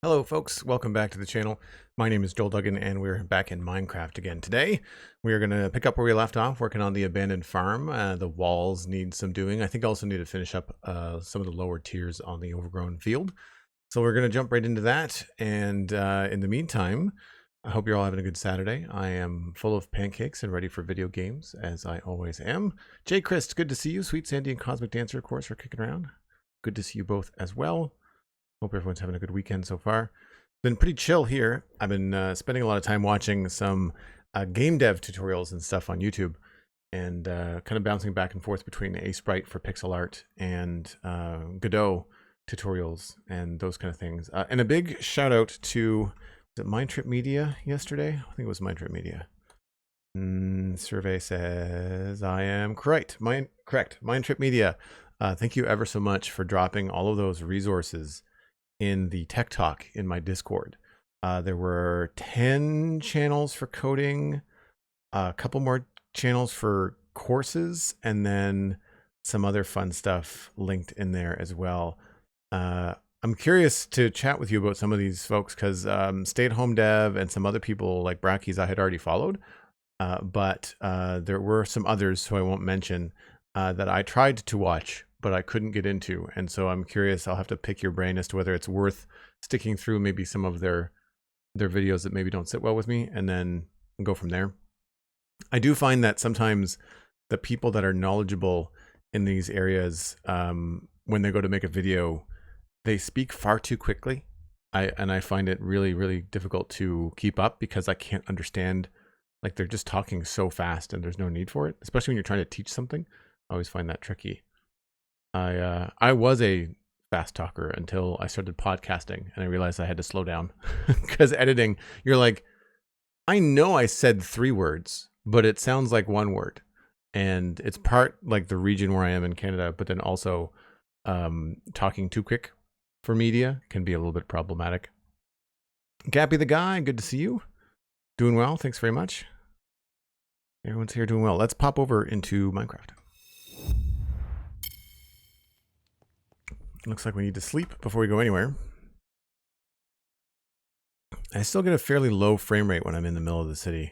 Hello folks, welcome back to the channel. My name is Joel Duggan and we're back in Minecraft again. Today we are going to pick up where we left off, working on the abandoned farm. The walls need some doing. I think I also need to finish up some of the lower tiers on the overgrown field. So we're going to jump right into that, and in the meantime, I hope you're all having a good Saturday. I am full of pancakes and ready for video games, as I always am. JPrice, good to see you. SweetSandi and Cosmic Dancer, of course, are kicking around. Good to see you both as well. Hope everyone's having a good weekend so far. Been pretty chill here. I've been spending a lot of time watching some game dev tutorials and stuff on YouTube, and kind of bouncing back and forth between Sprite for pixel art and Godot tutorials and those kind of things. And a big shout out to MindTripMedia yesterday. I think it was MindTripMedia. Survey says I am correct. Correct. MindTripMedia. Thank you ever so much for dropping all of those resources in the tech talk in my Discord. There were 10 channels for coding, a couple more channels for courses, and then some other fun stuff linked in there as well. I'm curious to chat with you about some of these folks, because Stay-at-Home Dev and some other people like Brackies I had already followed, but there were some others who I won't mention that I tried to watch but I couldn't get into, and so I'm curious. I'll have to pick your brain as to whether it's worth sticking through maybe some of their videos that maybe don't sit well with me, and then go from there. I do find that sometimes the people that are knowledgeable in these areas, when they go to make a video, they speak far too quickly. I find it really difficult to keep up, because I can't understand, like, they're just talking so fast and there's no need for it, especially when you're trying to teach something. I always find that tricky. I was a fast talker until I started podcasting, and I realized I had to slow down, because editing, you're like, I know I said 3 words, but it sounds like 1 word, and it's part like the region where I am in Canada, but then also talking too quick for media can be a little bit problematic. Gappy the guy, good to see you. Doing well, thanks very much. Everyone's here doing well. Let's pop over into Minecraft. Looks like we need to sleep before we go anywhere. I still get a fairly low frame rate when I'm in the middle of the city.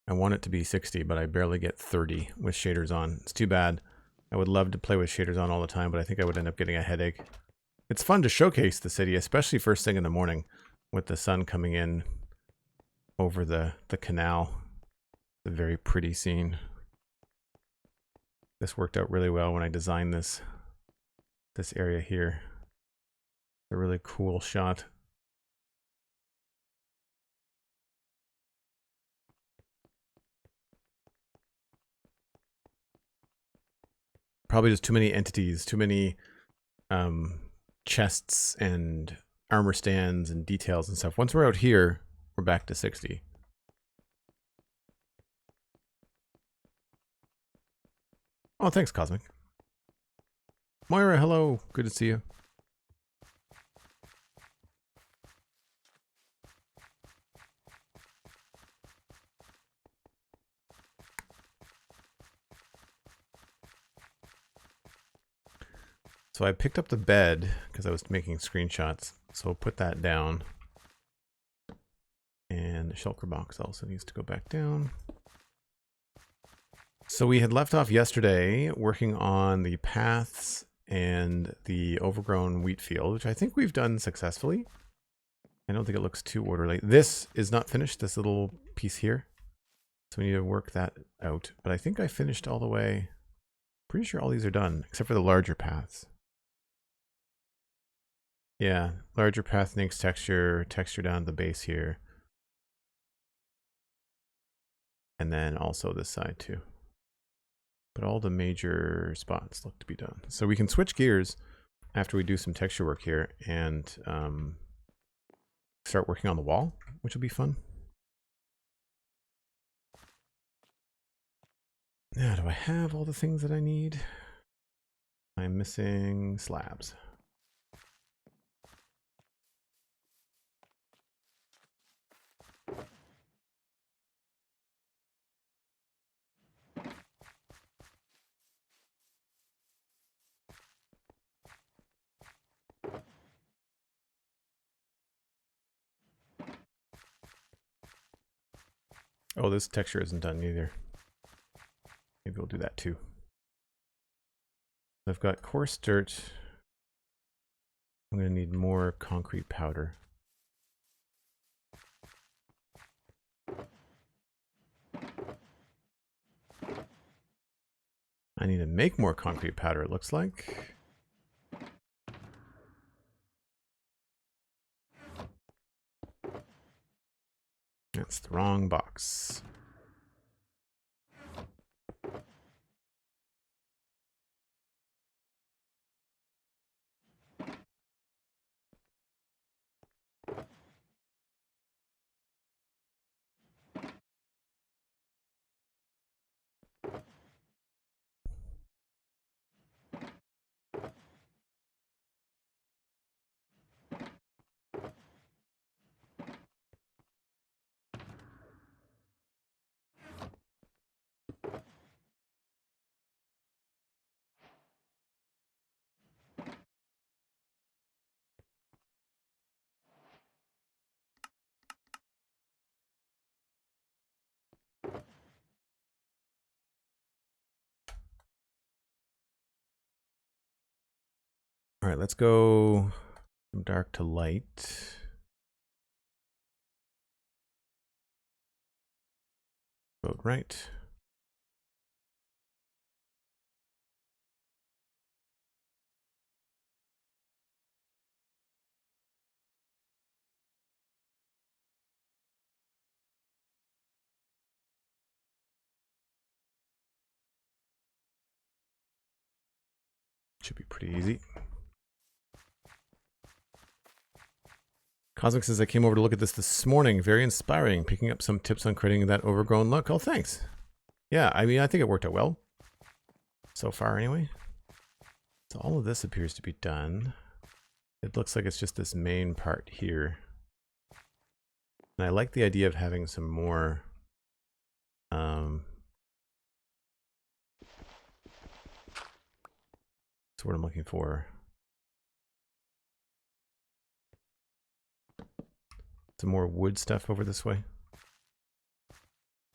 I want it to be 60, but I barely get 30 with shaders on. It's too bad. I would love to play with shaders on all the time, but I think I would end up getting a headache. It's fun to showcase the city, especially first thing in the morning with the sun coming in over the canal. It's a very pretty scene. This worked out really well when I designed this area here. A really cool shot. Probably just too many entities, too many chests and armor stands and details and stuff. Once we're out here, we're back to 60. Oh, thanks, Cosmic. Moira, hello. Good to see you. So I picked up the bed because I was making screenshots. So I'll put that down. And the shulker box also needs to go back down. So we had left off yesterday working on the paths and the overgrown wheat field, which I think we've done successfully. I don't think it looks too orderly. This is not finished, this little piece here. So we need to work that out. But I think I finished all the way. Pretty sure all these are done, except for the larger paths. Yeah, larger path needs texture down at the base here. And then also this side too. But all the major spots look to be done. So we can switch gears after we do some texture work here and start working on the wall, which will be fun. Now, do I have all the things that I need? I'm missing slabs. Oh, this texture isn't done either. Maybe we'll do that too. I've got coarse dirt. I'm going to need more concrete powder. I need to make more concrete powder, it looks like. That's the wrong box. All right, let's go from dark to light. Vote right. Should be pretty easy. Cosmic says, I came over to look at this morning. Very inspiring. Picking up some tips on creating that overgrown look. Oh, thanks. Yeah, I mean, I think it worked out well. So far, anyway. So all of this appears to be done. It looks like it's just this main part here. And I like the idea of having some more... that's what I'm looking for. Some more wood stuff over this way.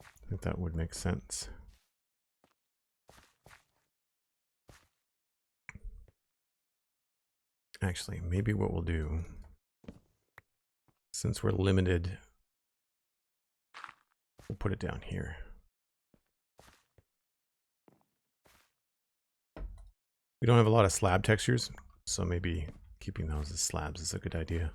I think that would make sense. Actually, maybe what we'll do, since we're limited, we'll put it down here. We don't have a lot of slab textures, so maybe keeping those as slabs is a good idea.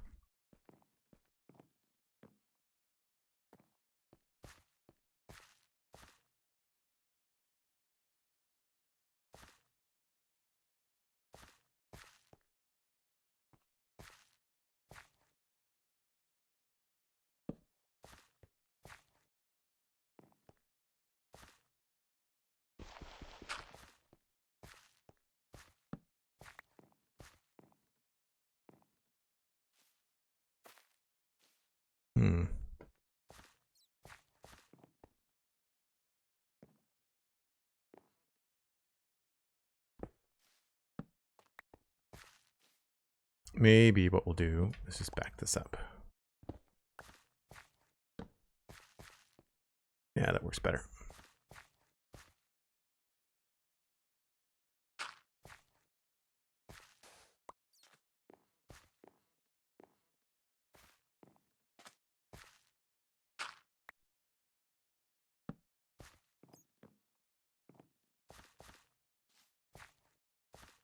Maybe what we'll do is just back this up. Yeah, that works better.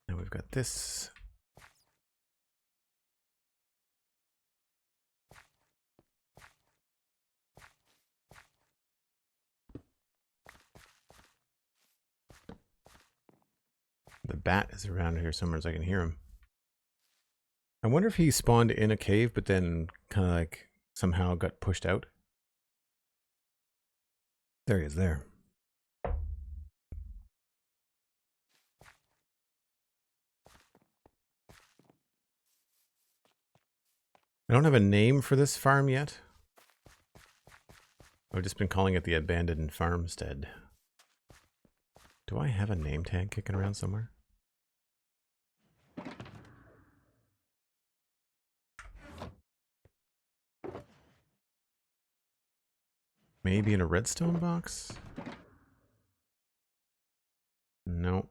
Now we've got this. The bat is around here somewhere, so I can hear him. I wonder if he spawned in a cave, but then kind of like somehow got pushed out. There he is there. I don't have a name for this farm yet. I've just been calling it the abandoned farmstead. Do I have a name tag kicking around somewhere? Maybe in a redstone box? Nope.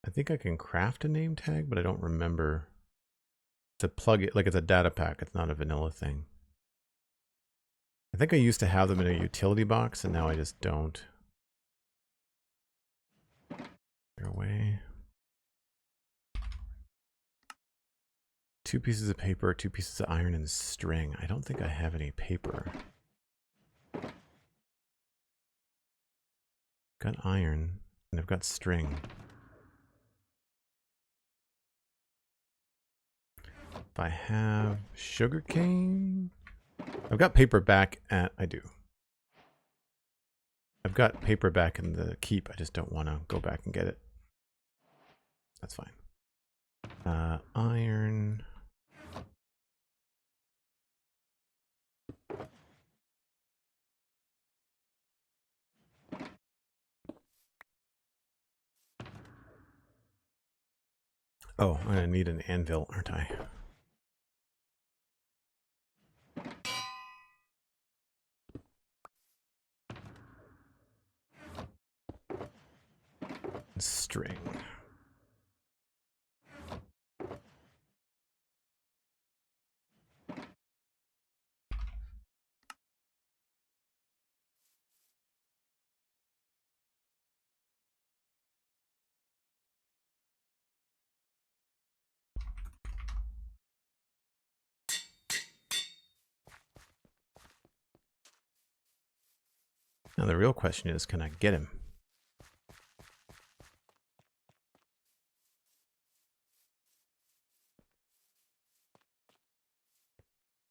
I think I can craft a name tag, but I don't remember to plug it. Like it's a data pack. It's not a vanilla thing. I think I used to have them in a utility box, and now I just don't. They're away. 2 pieces of paper, 2 pieces of iron, and string. I don't think I have any paper. Got iron, and I've got string. If I have sugarcane, I've got paper back at, I do. I've got paper back in the keep. I just don't want to go back and get it. That's fine. Iron. Oh, I'm gonna need an anvil, aren't I? String. Now the real question is, can I get him?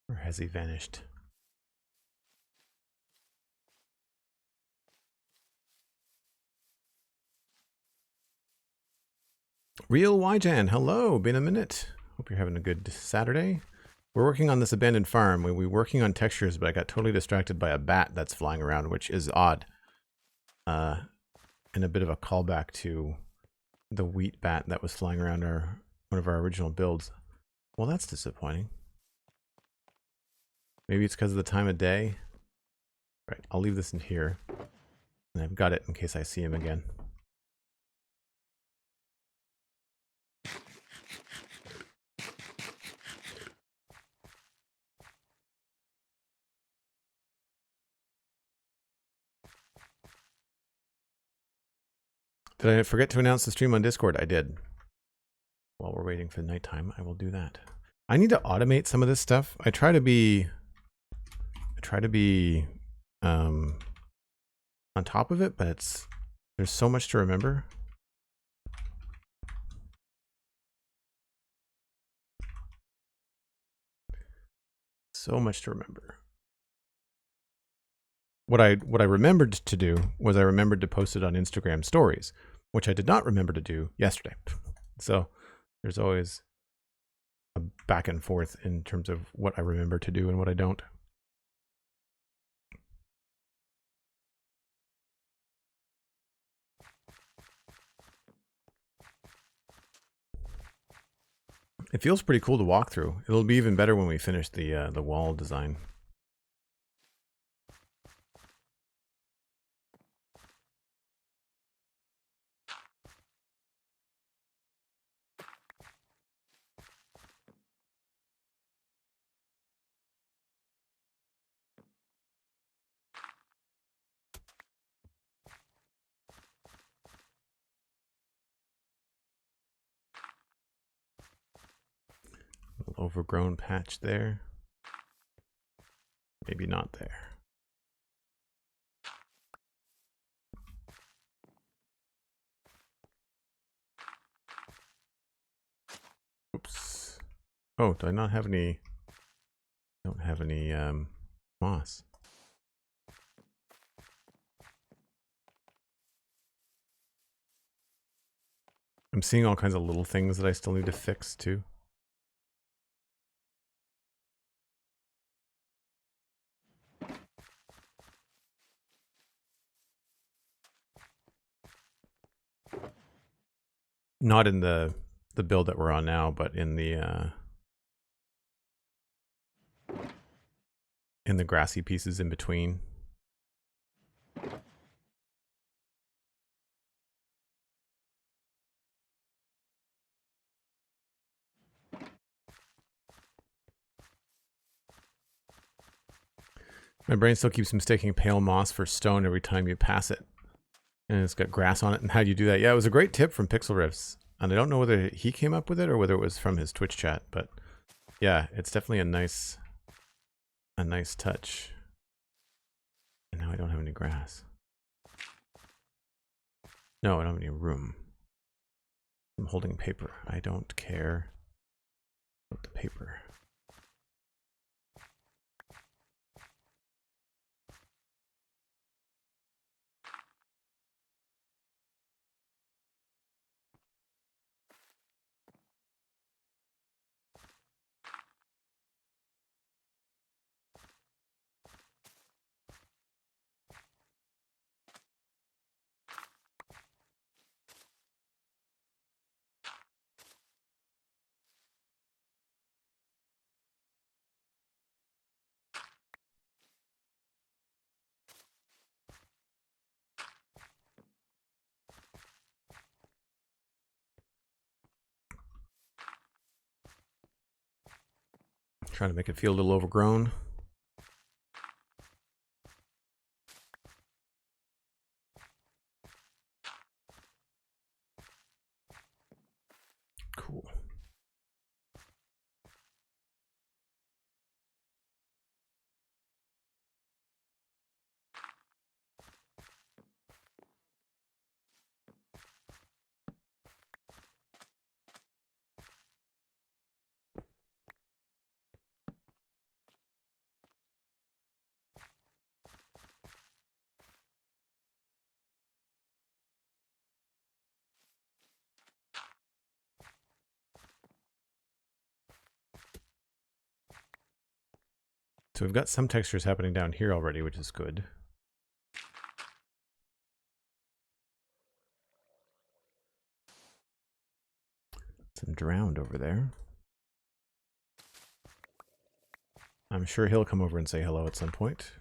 Or has he vanished? Real YJan, hello, been a minute. Hope you're having a good Saturday. We're working on this abandoned farm. We were working on textures, but I got totally distracted by a bat that's flying around, which is odd. And a bit of a callback to the wheat bat that was flying around one of our original builds. Well, that's disappointing. Maybe it's because of the time of day. Right, I'll leave this in here. And I've got it in case I see him again. Did I forget to announce the stream on Discord? I did. While we're waiting for nighttime, I will do that. I need to automate some of this stuff. I try to be on top of it, but there's so much to remember. So much to remember. What I remembered to do was I remembered to post it on Instagram stories, which I did not remember to do yesterday. So there's always a back and forth in terms of what I remember to do and what I don't. It feels pretty cool to walk through. It'll be even better when we finish the wall design. Overgrown patch there. Maybe not there. Oops. Oh, do I not have any? Don't have any moss. I'm seeing all kinds of little things that I still need to fix too. Not in the build that we're on now, but in in the grassy pieces in between. My brain still keeps mistaking pale moss for stone every time you pass it. And it's got grass on it. And how do you do that? Yeah, it was a great tip from Pixel Riffs. And I don't know whether he came up with it or whether it was from his Twitch chat. But yeah, it's definitely a nice touch. And now I don't have any grass. No, I don't have any room. I'm holding paper. I don't care about the paper. Trying to make it feel a little overgrown. Cool. So we've got some textures happening down here already, which is good. Some drowned over there. I'm sure he'll come over and say hello at some point.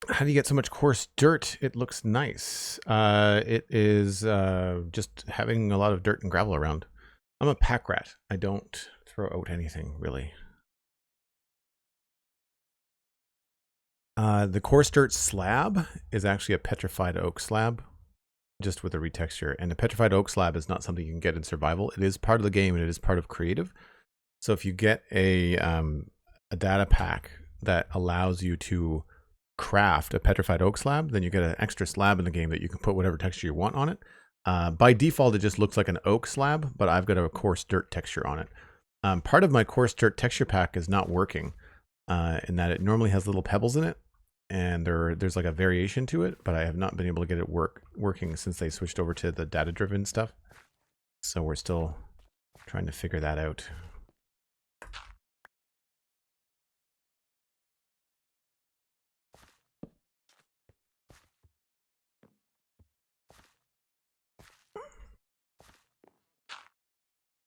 How do you get so much coarse dirt? It looks nice. It is just having a lot of dirt and gravel around. I'm a pack rat. I don't throw out anything, really. The coarse dirt slab is actually a petrified oak slab, just with a retexture. And the petrified oak slab is not something you can get in survival. It is part of the game, and it is part of creative. So if you get a data pack that allows you to craft a petrified oak slab, then you get an extra slab in the game that you can put whatever texture you want on it. By default, it just looks like an oak slab, but I've got a coarse dirt texture on it. Part of my coarse dirt texture pack is not working in that it normally has little pebbles in it, and there's like a variation to it, but I have not been able to get it working since they switched over to the data-driven stuff. So we're still trying to figure that out.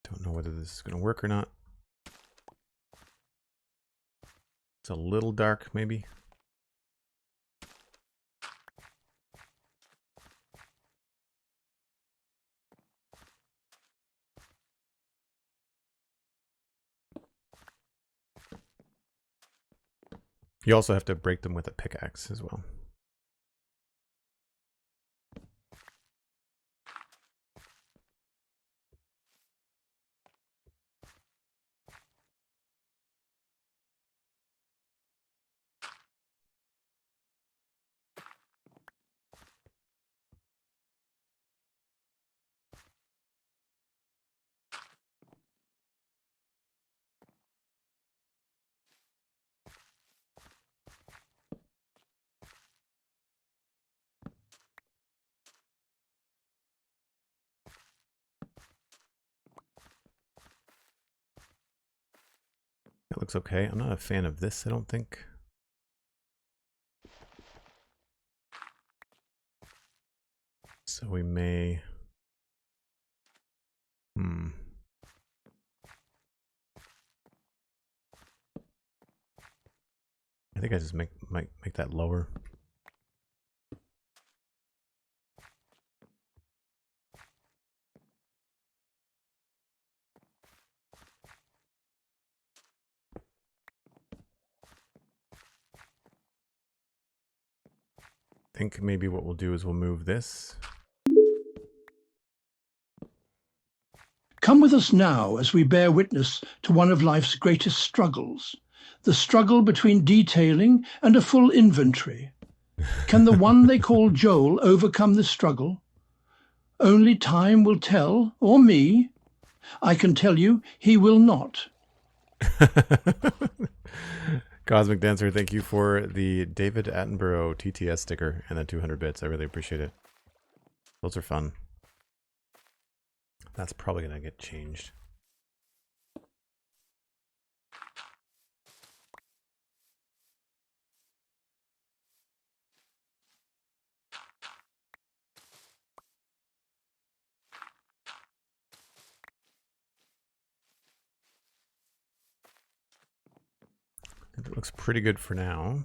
Don't know whether this is going to work or not. It's a little dark, maybe. You also have to break them with a pickaxe as well. That looks okay. I'm not a fan of this, I don't think. So we may... I think I just might make that lower. I think maybe what we'll do is we'll move this. Come with us now as we bear witness to one of life's greatest struggles, the struggle between detailing and a full inventory. Can the one they call Joel overcome this struggle? Only time will tell, or me. I can tell you, he will not. Cosmic Dancer, thank you for the David Attenborough TTS sticker and the 200 bits. I really appreciate it. Those are fun. That's probably going to get changed. It looks pretty good for now.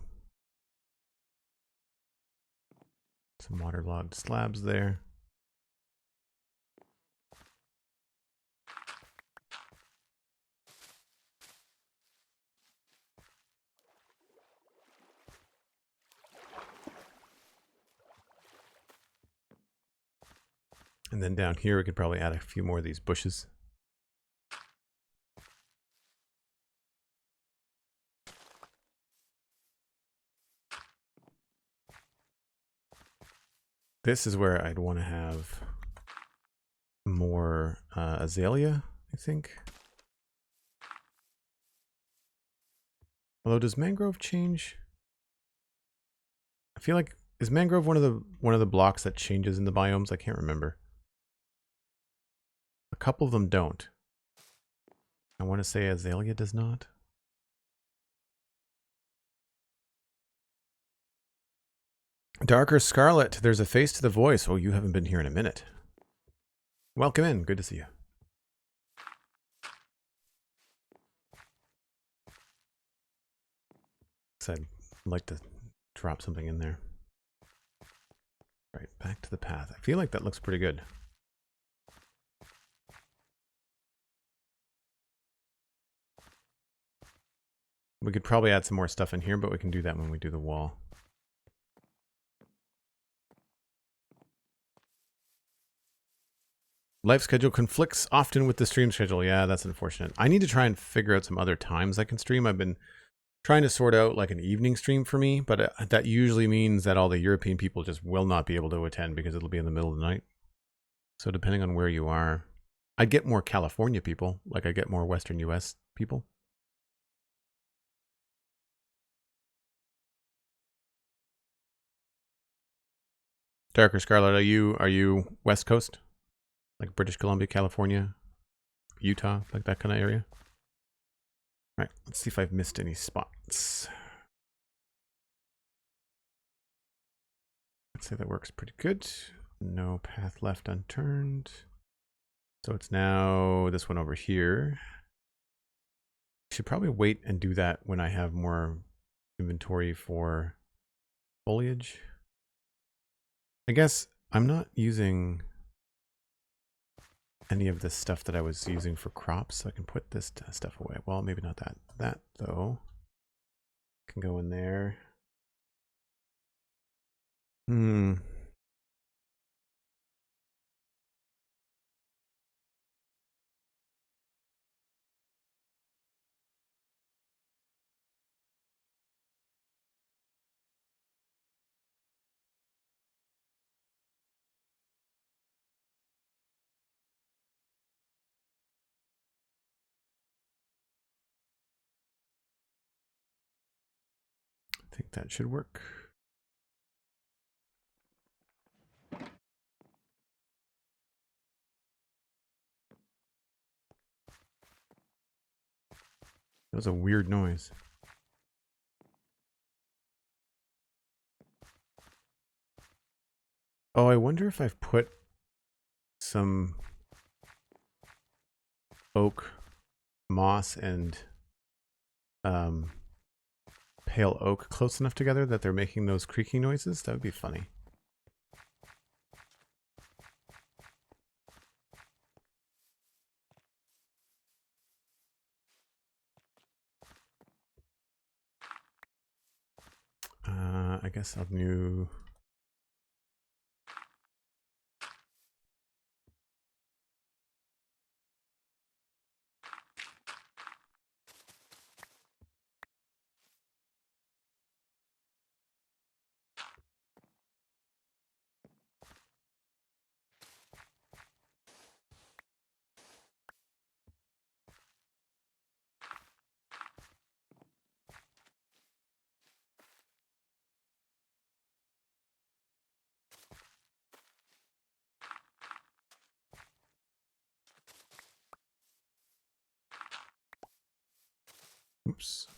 Some waterlogged slabs there. And then down here we could probably add a few more of these bushes. This is where I'd want to have more azalea, I think. Although, does mangrove change? I feel like, is mangrove one of the blocks that changes in the biomes? I can't remember. A couple of them don't. I want to say azalea does not. Darker Scarlet, there's a face to the voice. Oh, you haven't been here in a minute. Welcome in. Good to see you. So I'd like to drop something in there. Right, back to the path. I feel like that looks pretty good. We could probably add some more stuff in here, but we can do that when we do the wall. Life schedule conflicts often with the stream schedule. Yeah, that's unfortunate. I need to try and figure out some other times I can stream. I've been trying to sort out like an evening stream for me, but that usually means that all the European people just will not be able to attend because it'll be in the middle of the night. So depending on where you are, I'd get more California people, like I get more Western US people. Darker Scarlet, are you West Coast? Like British Columbia, California, Utah, like that kind of area? All right, let's see if I've missed any spots. I'd say that works pretty good. No path left unturned. So it's now this one over here. I should probably wait and do that when I have more inventory for foliage. I guess I'm not using any of this stuff that I was using for crops, so I can put this stuff away. Well, maybe not that. That, though, can go in there. I think that should work. That was a weird noise. Oh, I wonder if I've put some oak moss and pale oak close enough together that they're making those creaking noises. That would be funny. I guess I'll do... Oops.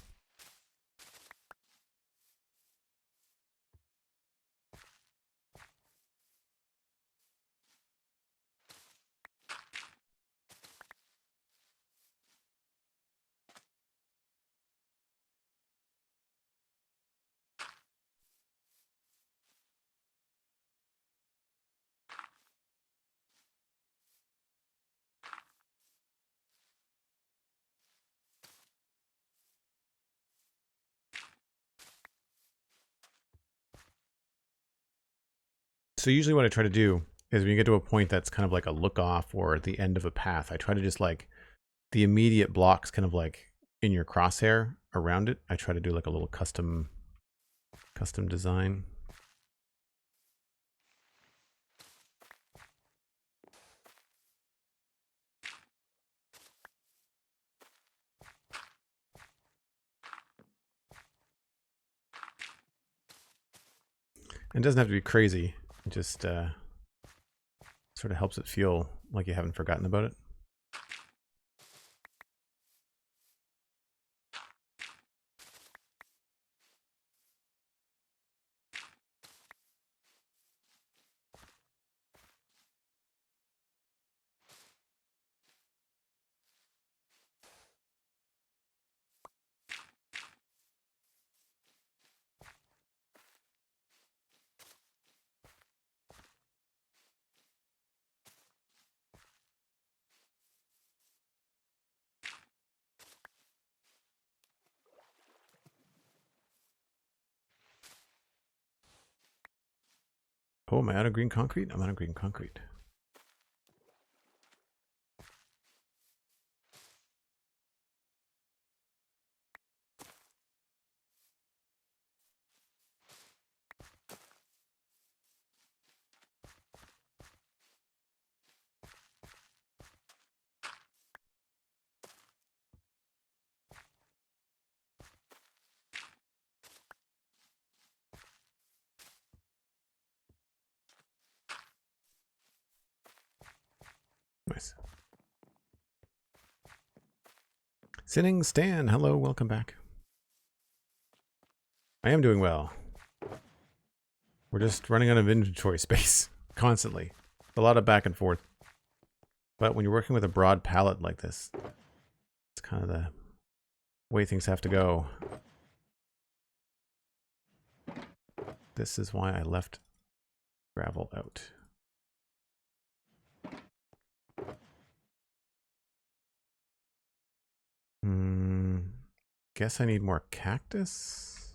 So usually what I try to do is when you get to a point that's kind of like a look off or at the end of a path, I try to just like the immediate blocks kind of like in your crosshair around it. I try to do like a little custom design. It doesn't have to be crazy. It just sort of helps it feel like you haven't forgotten about it. Oh, am I out of green concrete? I'm out of green concrete. Nice. Sinning Stan, hello, welcome back. I am doing well. We're just running out of inventory space constantly. A lot of back and forth. But when you're working with a broad palette like this, it's kind of the way things have to go. This is why I left gravel out. Guess I need more cactus?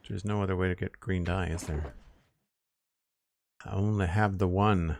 There's no other way to get green dye, is there? I only have the one.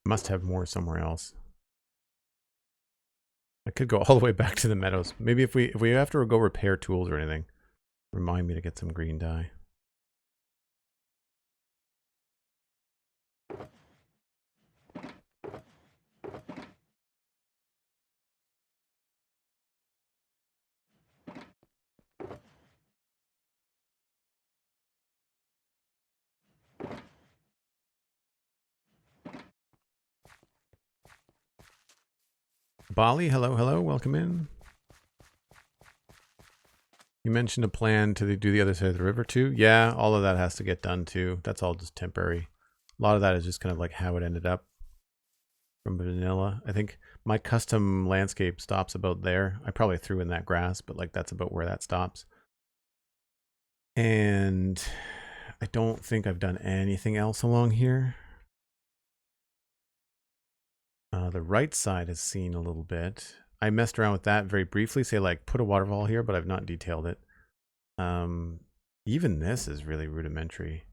Must have more somewhere else. could go all the way back to the meadows. Maybe if we have to go repair tools or anything, remind me to get some green dye. Bali, hello, hello, welcome in. You mentioned a plan to do the other side of the river too. Yeah, all of that has to get done too. That's all just temporary. A lot of that is just kind of like how it ended up from vanilla. I think my custom landscape stops about there. I probably threw in that grass, but like that's about where that stops. And I don't think I've done anything else along here. The right side has seen a little bit. I messed around with that very briefly, say like put a waterfall here, but I've not detailed it. Even this is really rudimentary.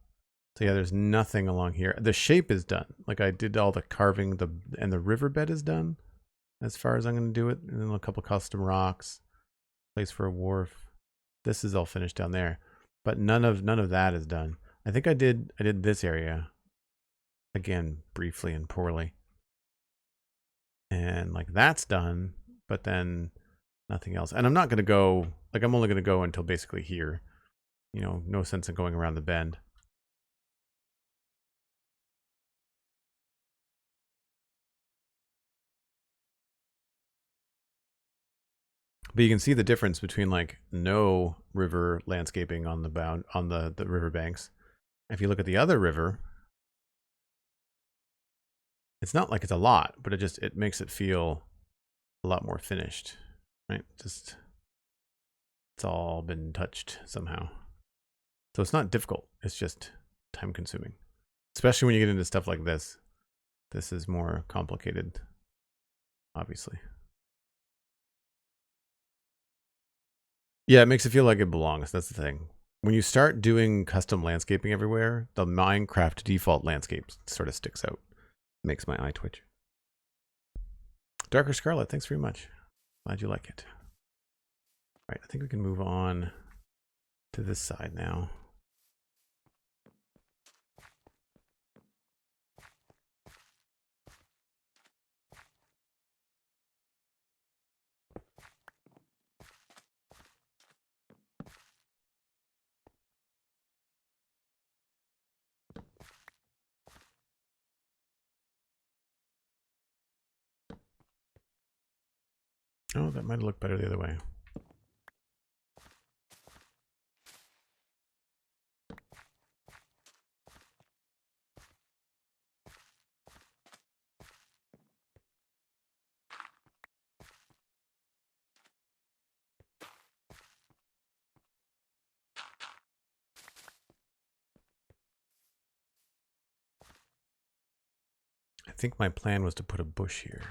So yeah, there's nothing along here. The shape is done. Like I did all the carving, and the riverbed is done as far as I'm going to do it. And then a couple custom rocks, place for a wharf. This is all finished down there, but none of that is done. I think I did this area again briefly and poorly. And like that's done, but then nothing else. And I'm not going to go, like I'm only going to go until basically here. You know, no sense in going around the bend. But you can see the difference between like no river landscaping on the river banks. If you look at the other river, it's not like it's a lot, but it makes it feel a lot more finished, right? Just it's all been touched somehow. So it's not difficult. It's just time consuming, especially when you get into stuff like this. This is more complicated, obviously. Yeah, it makes it feel like it belongs. That's the thing. When you start doing custom landscaping everywhere, the Minecraft default landscape sort of sticks out. Makes my eye twitch. Darker Scarlet, thanks very much. Glad you like it. All right, I think we can move on to this side now. Oh, that might look better the other way. I think my plan was to put a bush here.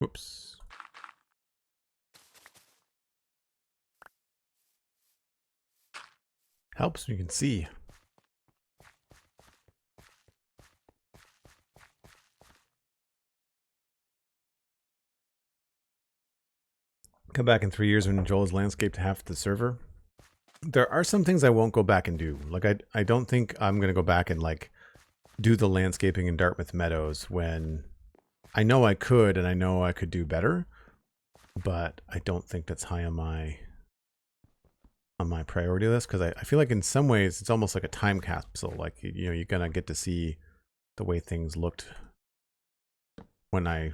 Whoops. Helps when you can see. Come back in 3 years when Joel has landscaped half the server. There are some things I won't go back and do. Like I don't think I'm gonna go back and like do the landscaping in Dartmouth Meadows when I know I could and I know I could do better, but I don't think that's high on my priority list because I feel like in some ways it's almost like a time capsule. Like you know, you're gonna get to see the way things looked when I,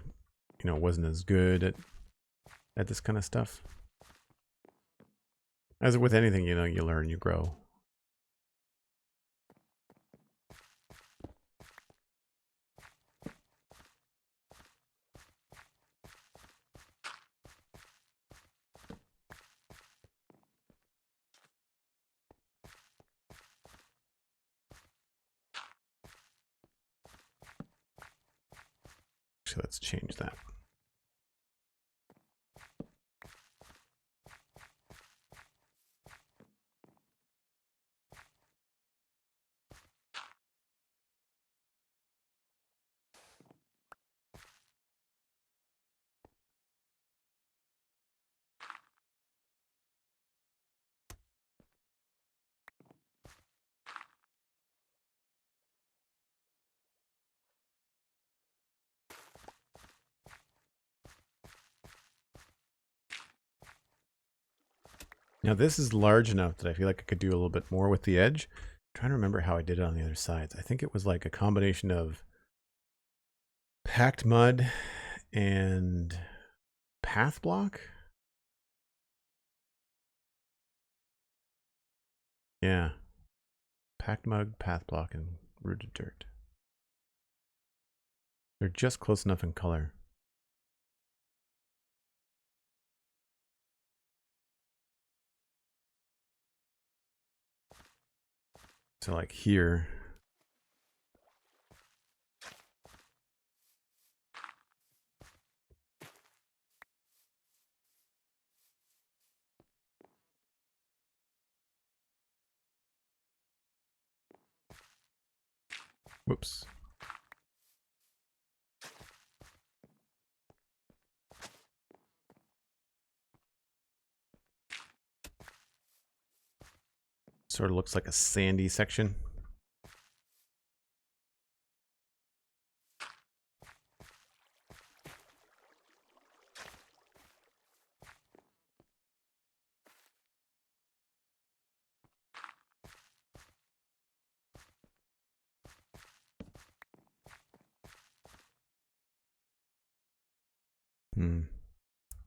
wasn't as good at this kind of stuff. As with anything, you learn, you grow. So let's change that. Now this is large enough that I feel like I could do a little bit more with the edge. I'm trying to remember how I did it on the other sides. I think it was like a combination of packed mud and path block. Yeah. Packed mud, path block, and rooted dirt. They're just close enough in color. So like here. Whoops. Sort of looks like a sandy section.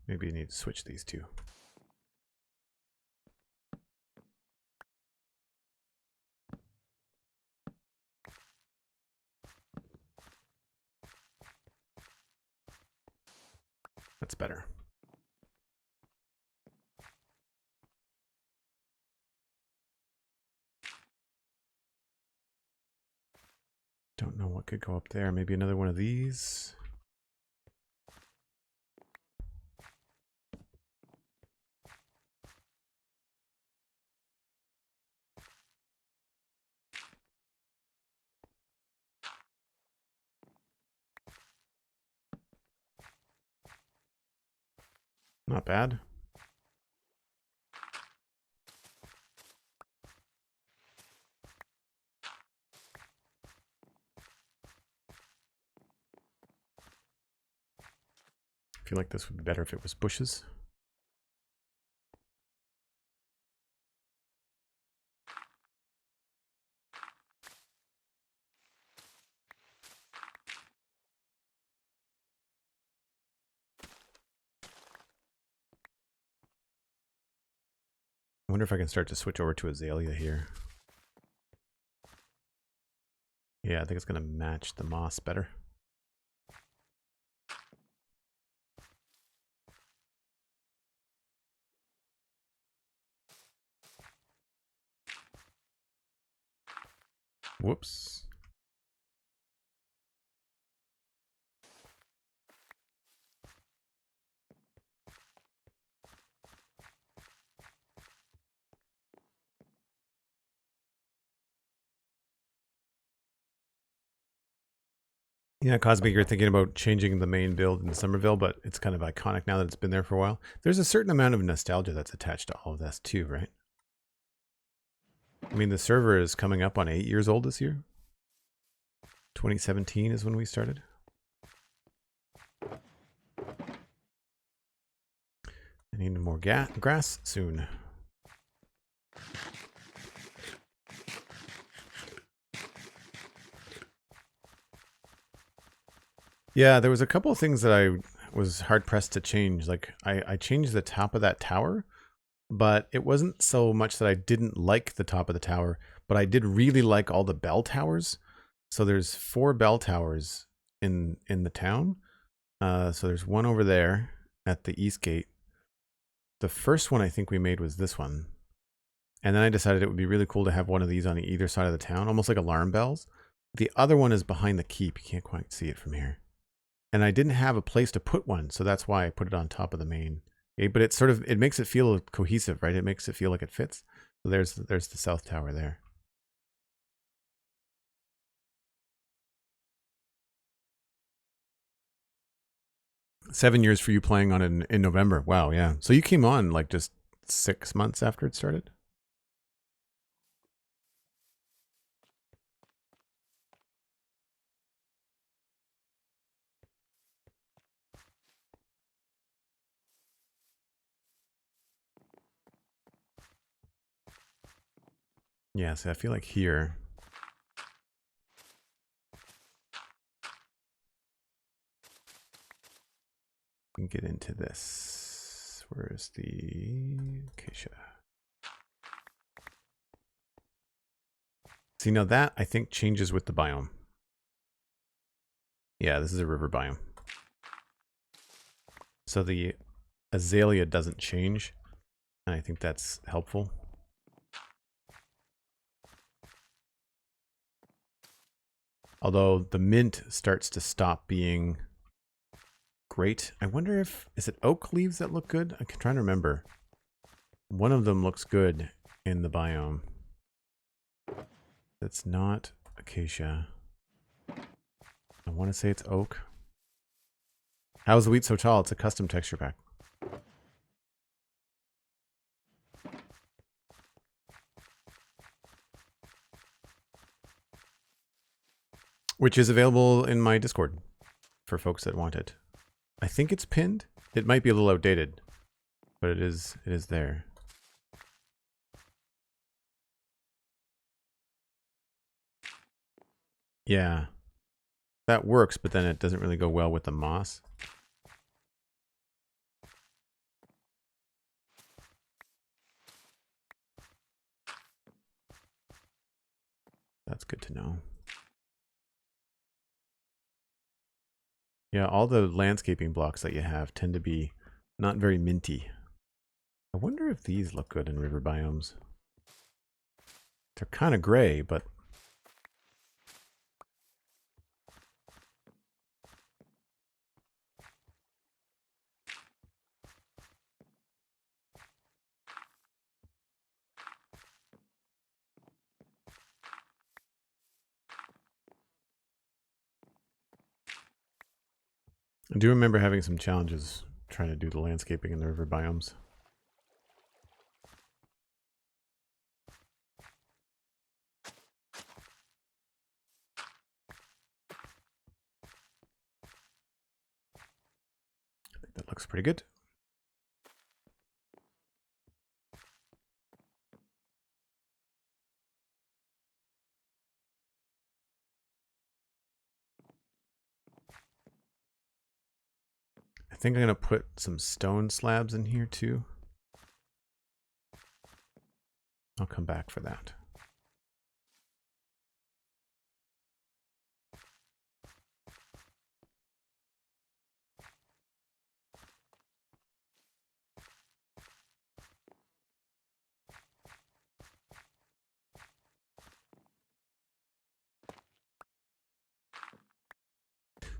Maybe you need to switch these two. That's better. Don't know what could go up there. Maybe another one of these. Not bad. I feel like this would be better if it was bushes. I wonder if I can start to switch over to azalea here. Yeah, I think it's going to match the moss better. Whoops. Yeah, Cosmic, you're thinking about changing the main build in Somerville, but it's kind of iconic now that it's been there for a while. There's a certain amount of nostalgia that's attached to all of this too, right? I mean, the server is coming up on 8 years old this year. 2017 is when we started. I need more grass soon. Yeah, there was a couple of things that I was hard pressed to change. Like I changed the top of that tower, but it wasn't so much that I didn't like the top of the tower, but I did really like all the bell towers. So there's 4 bell towers in the town. So there's one over there at the east gate. The first one I think we made was this one. And then I decided it would be really cool to have one of these on either side of the town, almost like alarm bells. The other one is behind the keep. You can't quite see it from here. And I didn't have a place to put one, so that's why I put it on top of the main. Okay, but it makes it feel cohesive, right? It makes it feel like it fits. So there's the south tower there. $7 years for you playing on it in November. Wow, yeah. So you came on like just 6 months after it started? Yeah, so I feel like here. We can get into this. Where's the acacia? See, now that I think changes with the biome. Yeah, this is a river biome. So the azalea doesn't change, and I think that's helpful. Although the mint starts to stop being great. I wonder is it oak leaves that look good? I'm trying to remember. One of them looks good in the biome. That's not acacia. I want to say it's oak. How's the wheat so tall? It's a custom texture pack. Which is available in my Discord for folks that want it. I think it's pinned. It might be a little outdated, but it is there. Yeah. That works, but then it doesn't really go well with the moss. That's good to know. Yeah, all the landscaping blocks that you have tend to be not very minty. I wonder if these look good in river biomes. They're kind of gray, but... I do remember having some challenges trying to do the landscaping in the river biomes. I think that looks pretty good. I think I'm going to put some stone slabs in here too. I'll come back for that.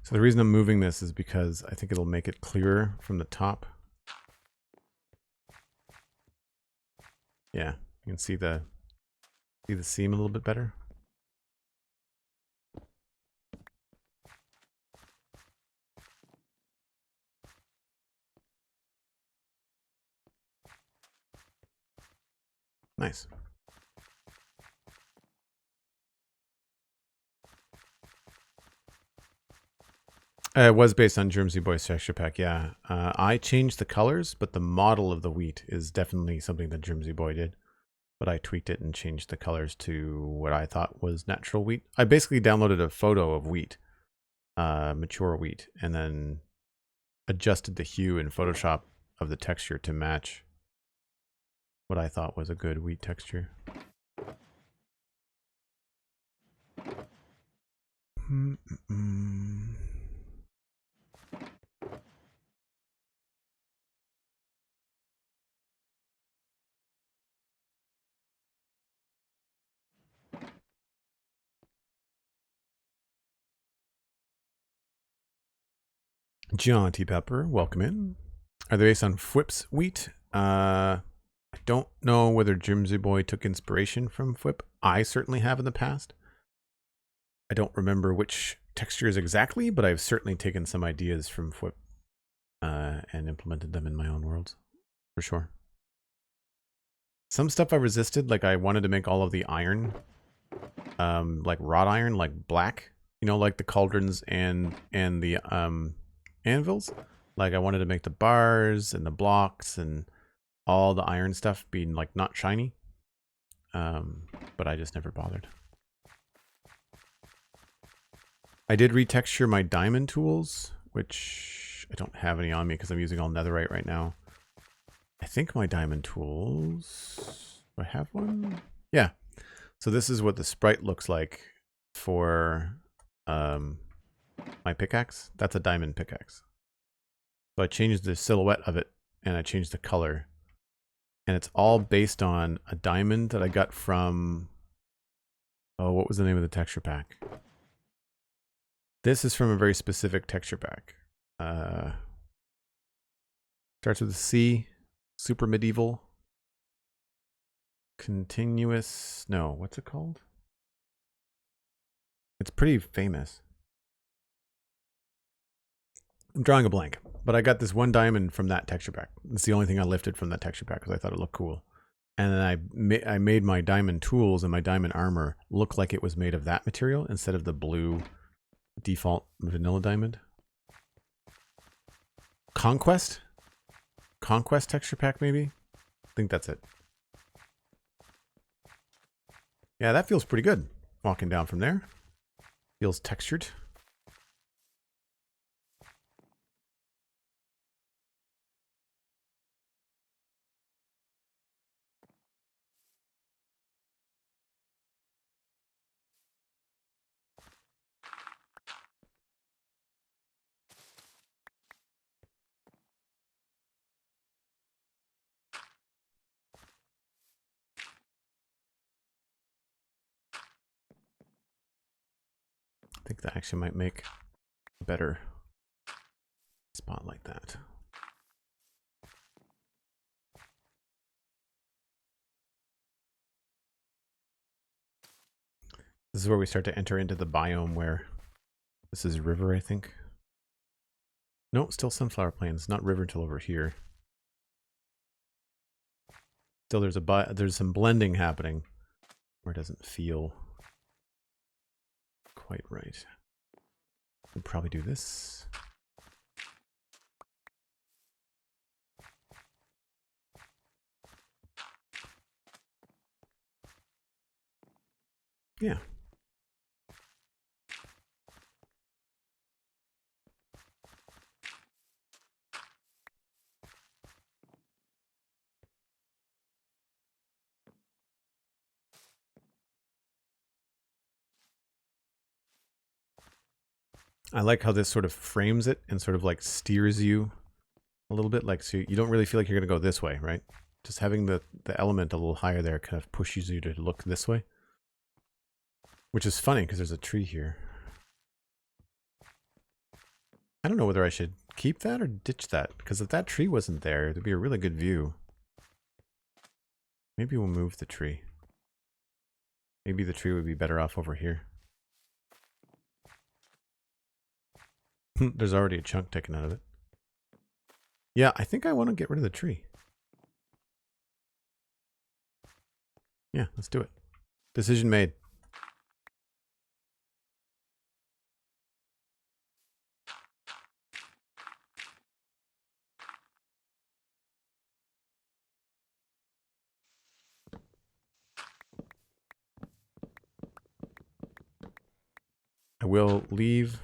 So the reason I'm moving this is because I think it'll make it clearer from the top. Yeah, you can see the seam a little bit better. Nice. It was based on Germsy Boy's texture pack, yeah. I changed the colors, but the model of the wheat is definitely something that Germsy Boy did. But I tweaked it and changed the colors to what I thought was natural wheat. I basically downloaded a photo of wheat mature wheat, and then adjusted the hue in Photoshop of the texture to match what I thought was a good wheat texture. Jaunty Pepper, welcome in. Are they based on Fwip's wheat? I don't know whether Jimsy Boy took inspiration from Fwip. I certainly have in the past. I don't remember which textures exactly, but I've certainly taken some ideas from Fwip and implemented them in my own worlds, for sure. Some stuff I resisted, like I wanted to make all of the iron, like wrought iron, like black, you know, like the cauldrons and the anvils. Like I wanted to make the bars and the blocks and all the iron stuff being like not shiny, but I just never bothered. I did retexture my diamond tools, which I don't have any on me because I'm using all netherite right now. I think my diamond tools, do I have one? Yeah. So this is what the sprite looks like for my pickaxe. That's a diamond pickaxe. So I changed the silhouette of it and I changed the color. And it's all based on a diamond that I got from, oh, what was the name of the texture pack? This is from a very specific texture pack. Starts with a C, super medieval, continuous, no, what's it called? It's pretty famous. I'm drawing a blank, but I got this one diamond from that texture pack. It's the only thing I lifted from that texture pack because I thought it looked cool. And then I made my diamond tools and my diamond armor look like it was made of that material instead of the blue default vanilla diamond. Conquest texture pack, maybe? I think that's it. Yeah, that feels pretty good. Walking down from there. Feels textured. I think that actually might make a better spot like that. This is where we start to enter into the biome where this is river, I think. No, still sunflower plains, not river until over here. Still there's some blending happening where it doesn't feel quite right. We'll probably do this. Yeah. I like how this sort of frames it and sort of like steers you a little bit, like so you don't really feel like you're going to go this way, right? Just having the element a little higher there kind of pushes you to look this way. Which is funny because there's a tree here. I don't know whether I should keep that or ditch that, because if that tree wasn't there, it'd be a really good view. Maybe we'll move the tree. Maybe the tree would be better off over here. There's already a chunk taken out of it. Yeah, I think I want to get rid of the tree. Yeah, let's do it. Decision made. I will leave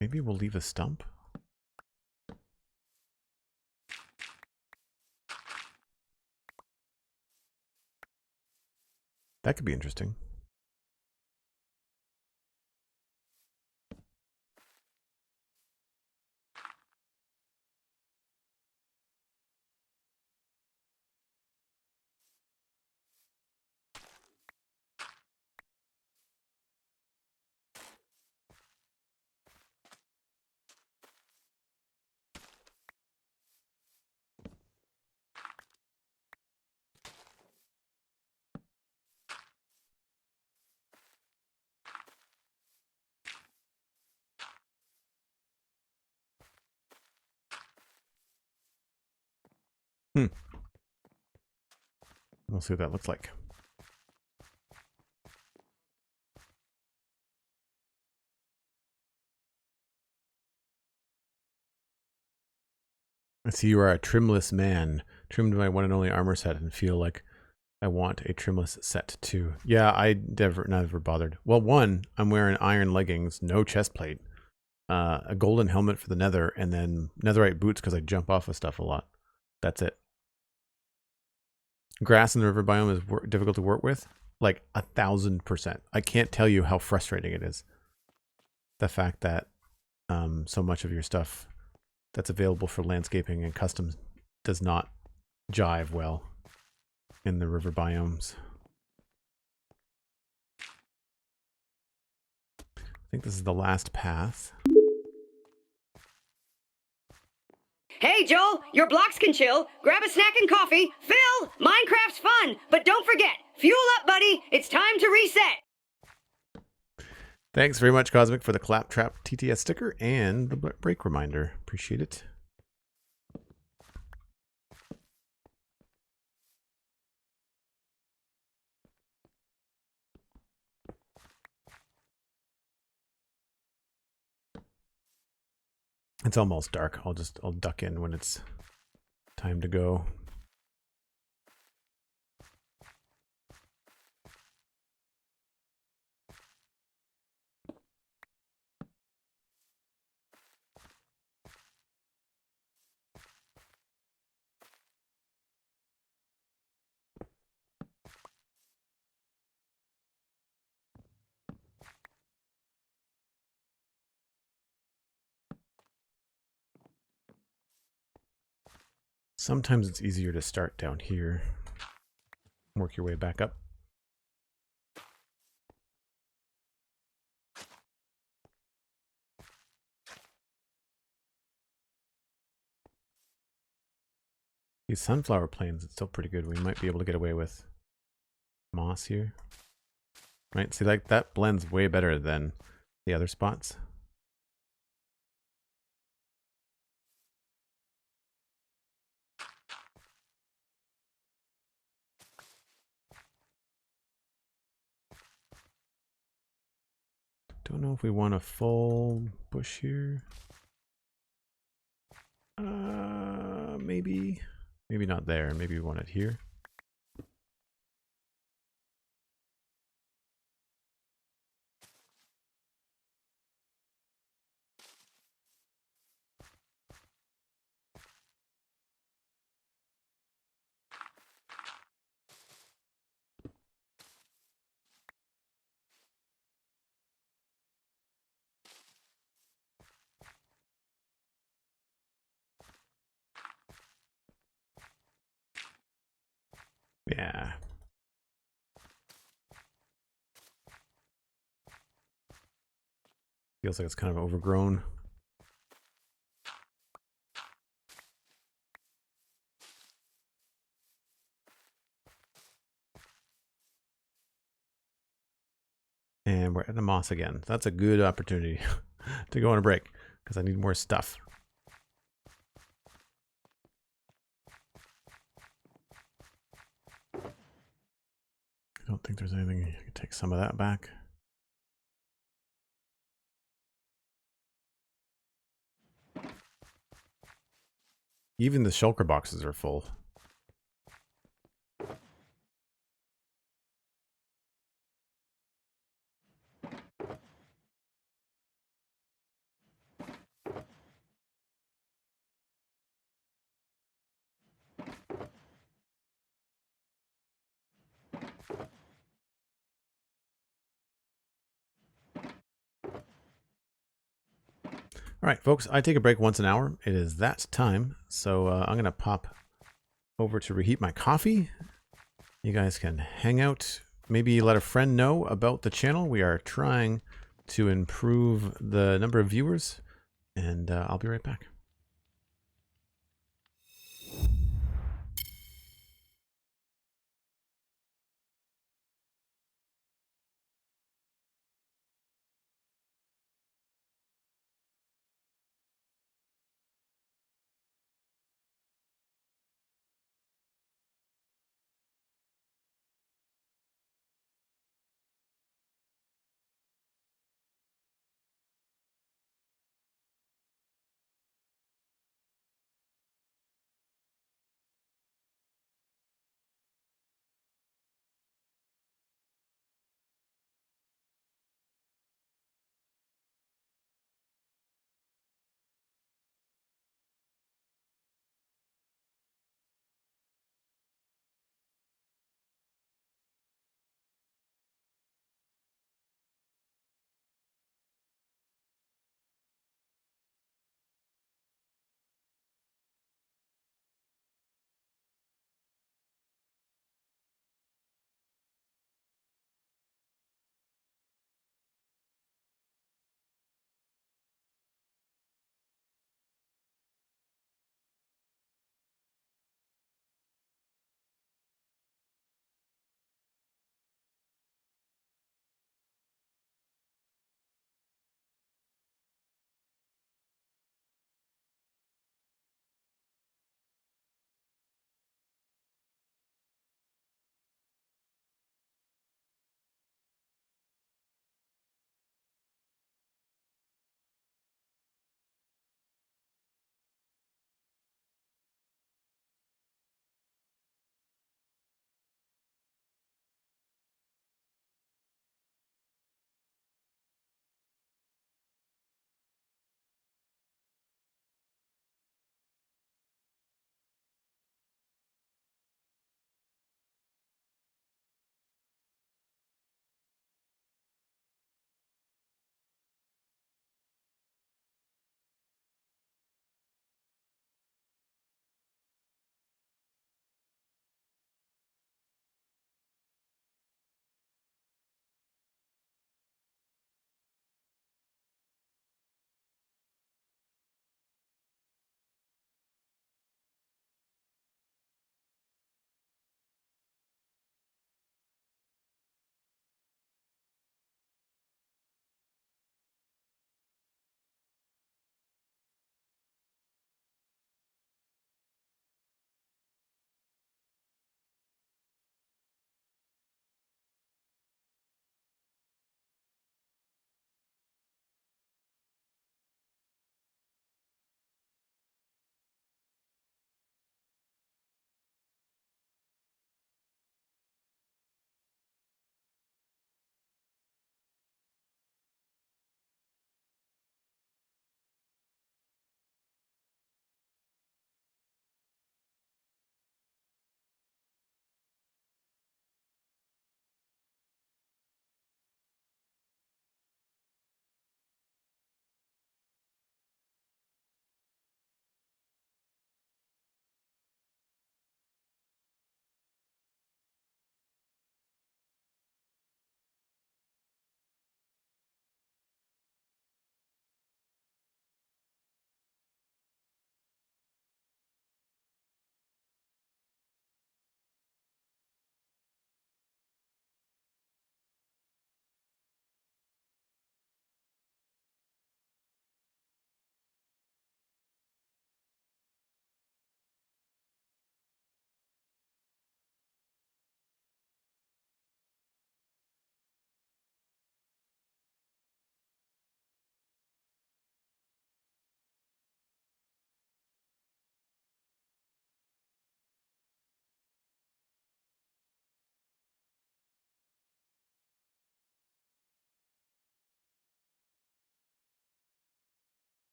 Maybe we'll leave a stump. That could be interesting. We'll see what that looks like. I see you are a trimless man, trimmed my one and only armor set, and feel like I want a trimless set too. Yeah, I never bothered. Well, one, I'm wearing iron leggings, no chest plate, a golden helmet for the nether, and then netherite boots because I jump off of stuff a lot. That's it. Grass in the river biome is difficult to work with, like 1,000%. I can't tell you how frustrating it is. The fact that so much of your stuff that's available for landscaping and custom does not jive well in the river biomes. I think this is the last path. Hey, Joel, your blocks can chill. Grab a snack and coffee. Phil, Minecraft's fun, but don't forget, fuel up, buddy. It's time to reset. Thanks very much, Cosmic, for the Claptrap TTS sticker and the break reminder. Appreciate it. It's almost dark. I'll duck in when it's time to go. Sometimes it's easier to start down here. Work your way back up. These sunflower plains, it's still pretty good. We might be able to get away with moss here. Right, see, like that blends way better than the other spots. Don't know if we want a full bush here. Maybe not there. Maybe we want it here. Yeah. Feels like it's kind of overgrown. And we're at the moss again. That's a good opportunity to go on a break because I need more stuff. I don't think there's anything. I can take some of that back. Even the shulker boxes are full. All right, folks, I take a break once an hour. It is that time. So I'm going to pop over to reheat my coffee. You guys can hang out. Maybe let a friend know about the channel. We are trying to improve the number of viewers. And I'll be right back.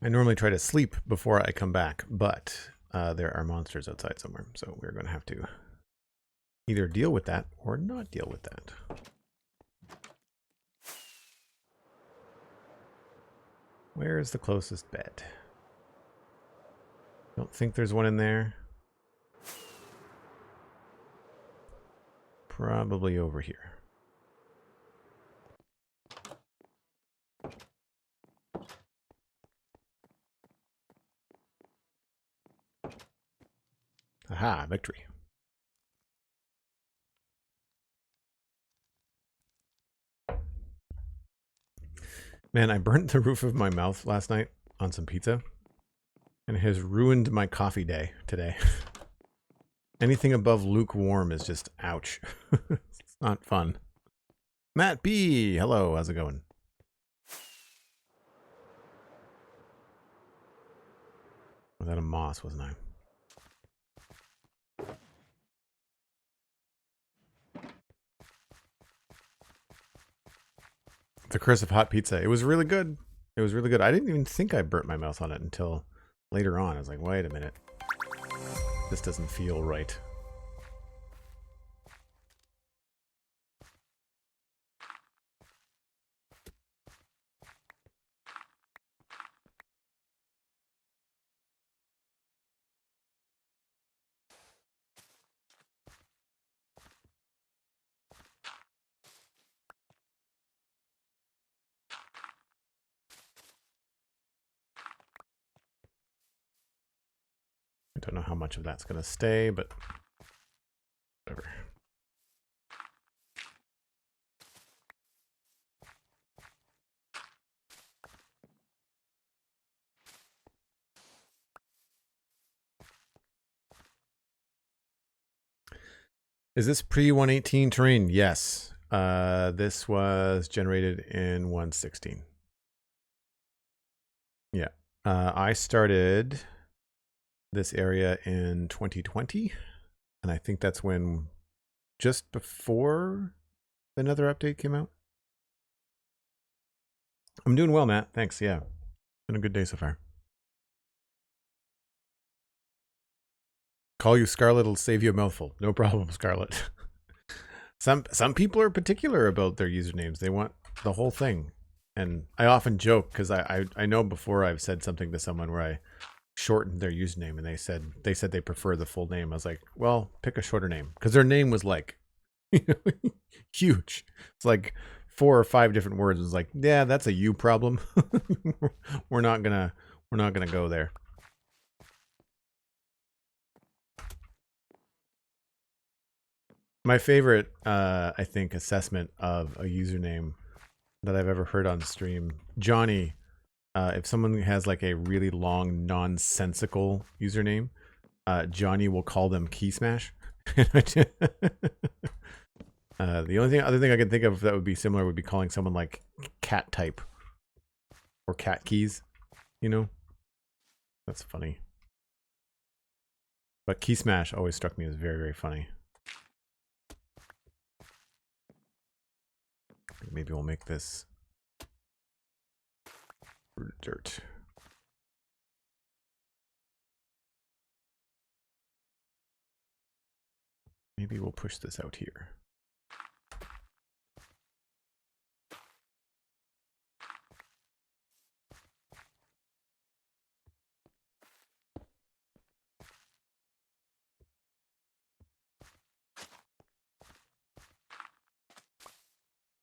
I normally try to sleep before I come back, but there are monsters outside somewhere, so we're going to have to either deal with that or not deal with that. Where is the closest bed? Don't think there's one in there. Probably over here. Aha, victory. Man, I burnt the roof of my mouth last night on some pizza, and it has ruined my coffee day today. Anything above lukewarm is just ouch. It's not fun. Matt B, hello, how's it going? Was that a moss, wasn't I? The Curse of Hot Pizza. It was really good. It was really good. I didn't even think I burnt my mouth on it until later on. I was like, wait a minute. This doesn't feel right. I don't know how much of that's going to stay, but whatever. Is this pre-118 terrain? Yes. This was generated in 116. Yeah. I started this area in 2020, and I think that's when, just before another update came out. I'm doing well, Matt. Thanks. Yeah. Been a good day so far. Call you Scarlet, it'll save you a mouthful. No problem, Scarlet. Some people are particular about their usernames. They want the whole thing. And I often joke because I know before I've said something to someone where I shortened their username and they said they prefer the full name. I was like, well, pick a shorter name, because their name was like huge. It's like 4 or 5 different words. It was like, yeah, that's a you problem. we're not gonna go there. My favorite, I think, assessment of a username that I've ever heard on stream, Johnny, if someone has like a really long, nonsensical username, Johnny will call them Key Smash. The other thing I can think of that would be similar would be calling someone like Cat Type or Cat Keys, you know? That's funny. But Key Smash always struck me as very, very funny. Maybe we'll make this dirt. Maybe we'll push this out here.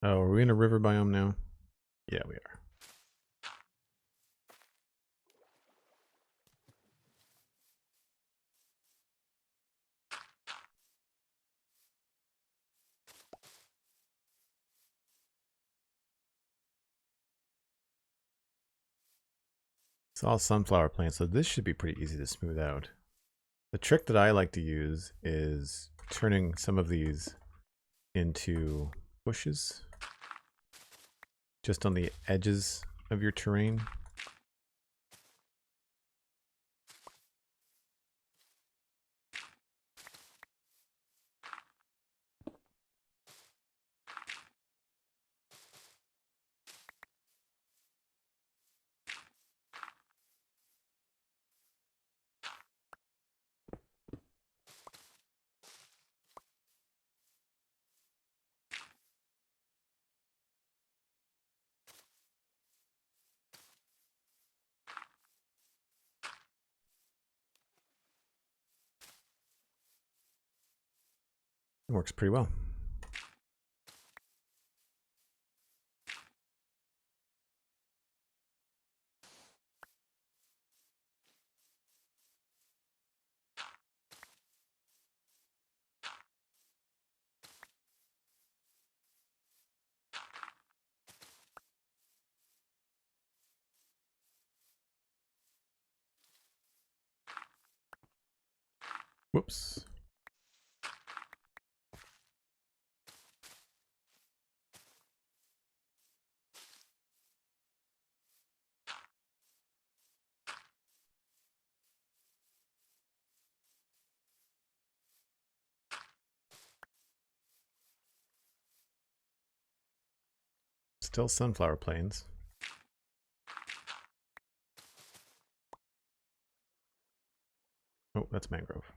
Oh, are we in a river biome now? Yeah, we are. It's all sunflower plants, so this should be pretty easy to smooth out. The trick that I like to use is turning some of these into bushes just on the edges of your terrain. It works pretty well. Whoops. Still sunflower plains. Oh, that's mangrove.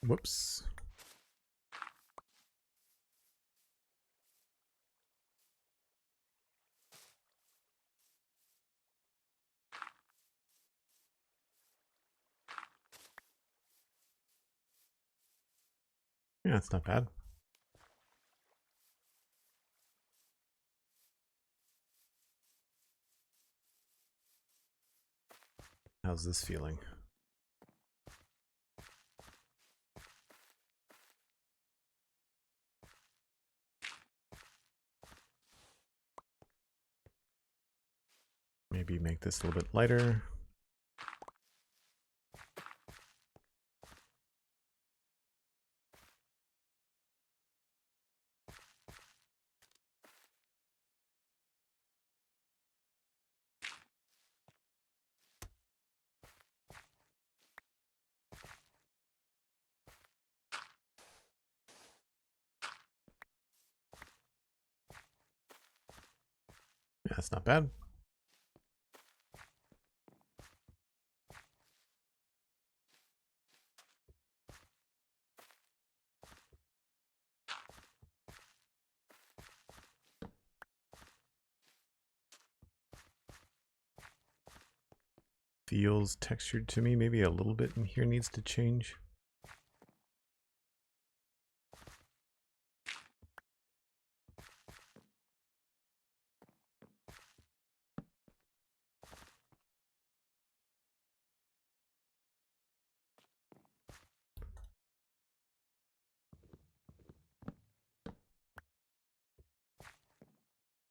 Whoops. Yeah, it's not bad. How's this feeling? Maybe make this a little bit lighter. Yeah, that's not bad. Feels textured to me. Maybe a little bit in here needs to change.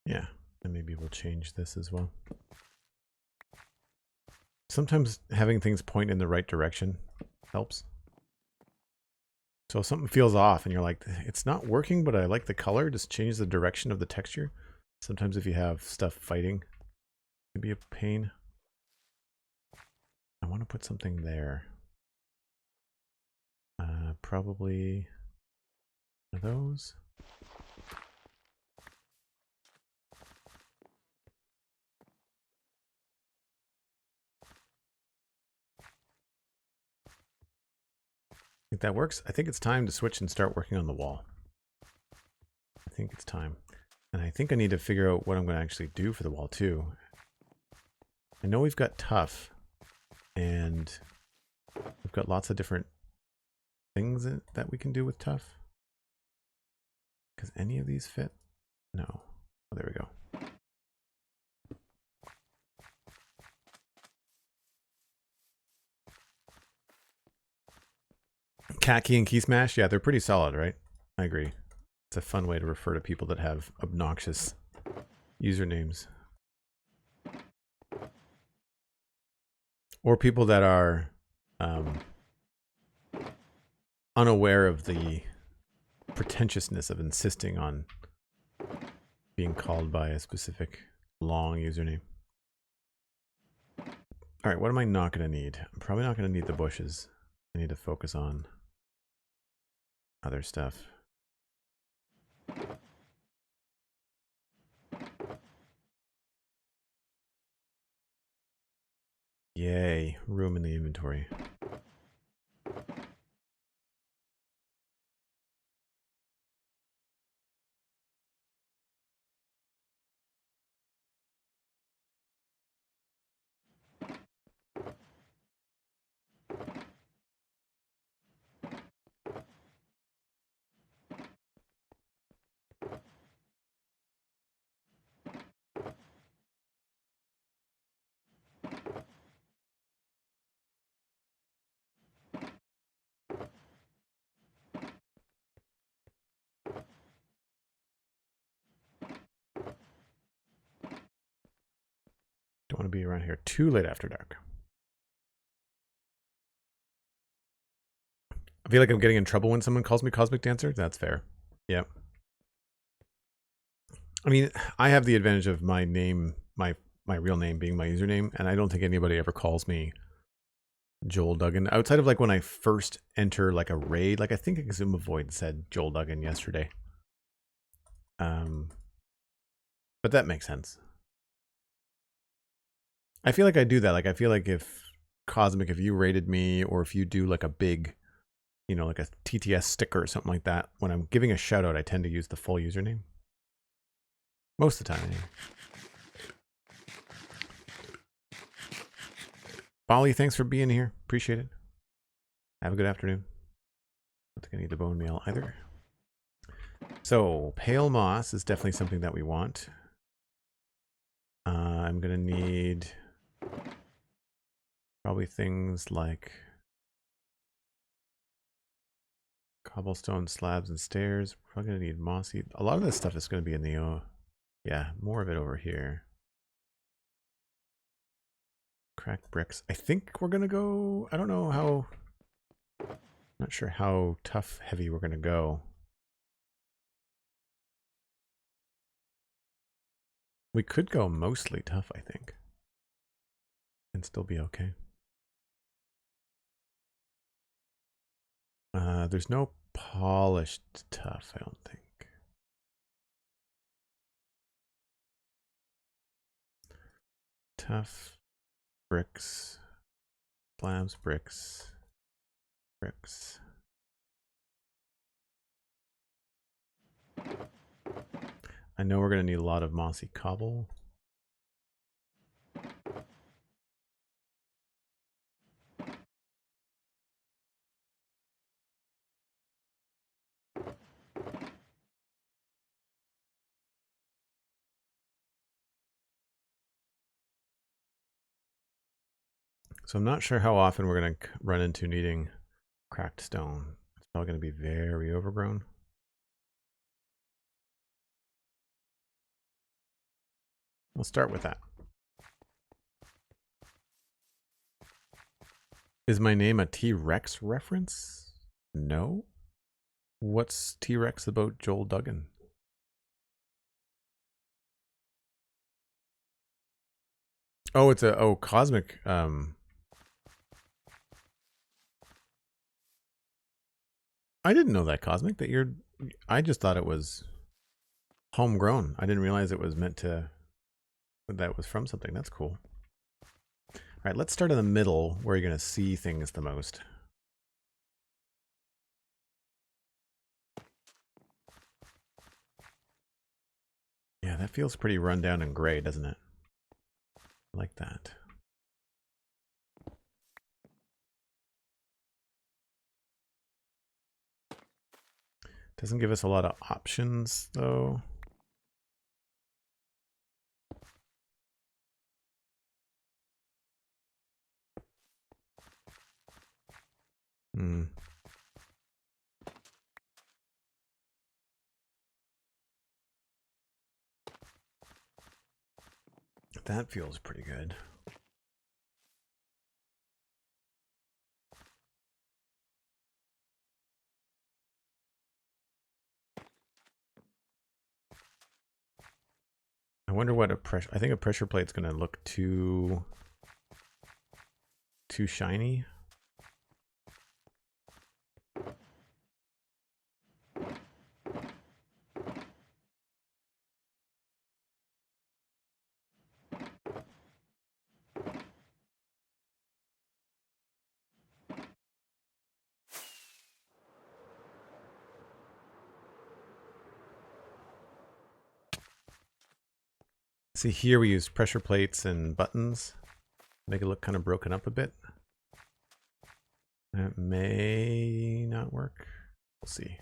Yeah, and maybe we'll change this as well. Sometimes having things point in the right direction helps. So if something feels off and you're like, it's not working, but I like the color, just change the direction of the texture. Sometimes if you have stuff fighting, it can be a pain. I want to put something there. Probably one of those. I think that works. I think it's time to switch and start working on the wall. I think it's time. And I think I need to figure out what I'm going to actually do for the wall too. I know we've got tough and we've got lots of different things that we can do with tough. Because any of these fit? No. Oh, there we go. Cat key and key smash, yeah, they're pretty solid, right? I agree. It's a fun way to refer to people that have obnoxious usernames. Or people that are unaware of the pretentiousness of insisting on being called by a specific long username. All right, what am I not going to need? I'm probably not going to need the bushes. I need to focus on other stuff. Yay, room in the inventory. Don't want to be around here too late after dark. I feel like I'm getting in trouble when someone calls me Cosmic Dancer. That's fair. Yep. I mean, I have the advantage of my name, my real name being my username, and I don't think anybody ever calls me Joel Duggan. Outside of like when I first enter like a raid, like I think Exumavoid said Joel Duggan yesterday. But that makes sense. I feel like I do that. Like I feel like if Cosmic, if you rated me, or if you do like a big, you know, like a TTS sticker or something like that, when I'm giving a shout out, I tend to use the full username. Most of the time, anyway. Bolly, thanks for being here. Appreciate it. Have a good afternoon. Not think I need the bone meal either. So, pale moss is definitely something that we want. I'm going to need probably things like cobblestone slabs and stairs. We're probably going to need mossy. A lot of this stuff is going to be in the, yeah, more of it over here. Cracked bricks. I think we're going to go, I don't know how, not sure how tough heavy we're going to go. We could go mostly tough, I think, and still be okay. There's no polished tough, I don't think. Tough, bricks, slabs, bricks, bricks. I know we're going to need a lot of mossy cobble. So I'm not sure how often we're going to run into needing cracked stone. It's probably going to be very overgrown. We'll start with that. Is my name a T-Rex reference? No. What's T-Rex about Joel Duggan? Oh, it's a cosmic. I didn't know that, Cosmic, that you're. I just thought it was homegrown. I didn't realize it was meant to. That was from something. That's cool. All right, let's start in the middle where you're going to see things the most. Yeah, that feels pretty run down and gray, doesn't it? I like that. Doesn't give us a lot of options, though. That feels pretty good. I wonder what a pressure. I think a pressure plate's going to look too too shiny. See, here we use pressure plates and buttons. Make it look kind of broken up a bit. That may not work. We'll see.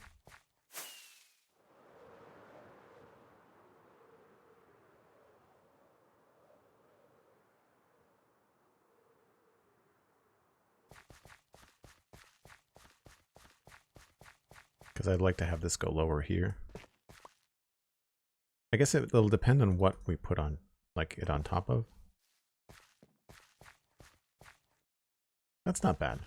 Because I'd like to have this go lower here. I guess it'll depend on what we put on, like it on top of. That's not bad.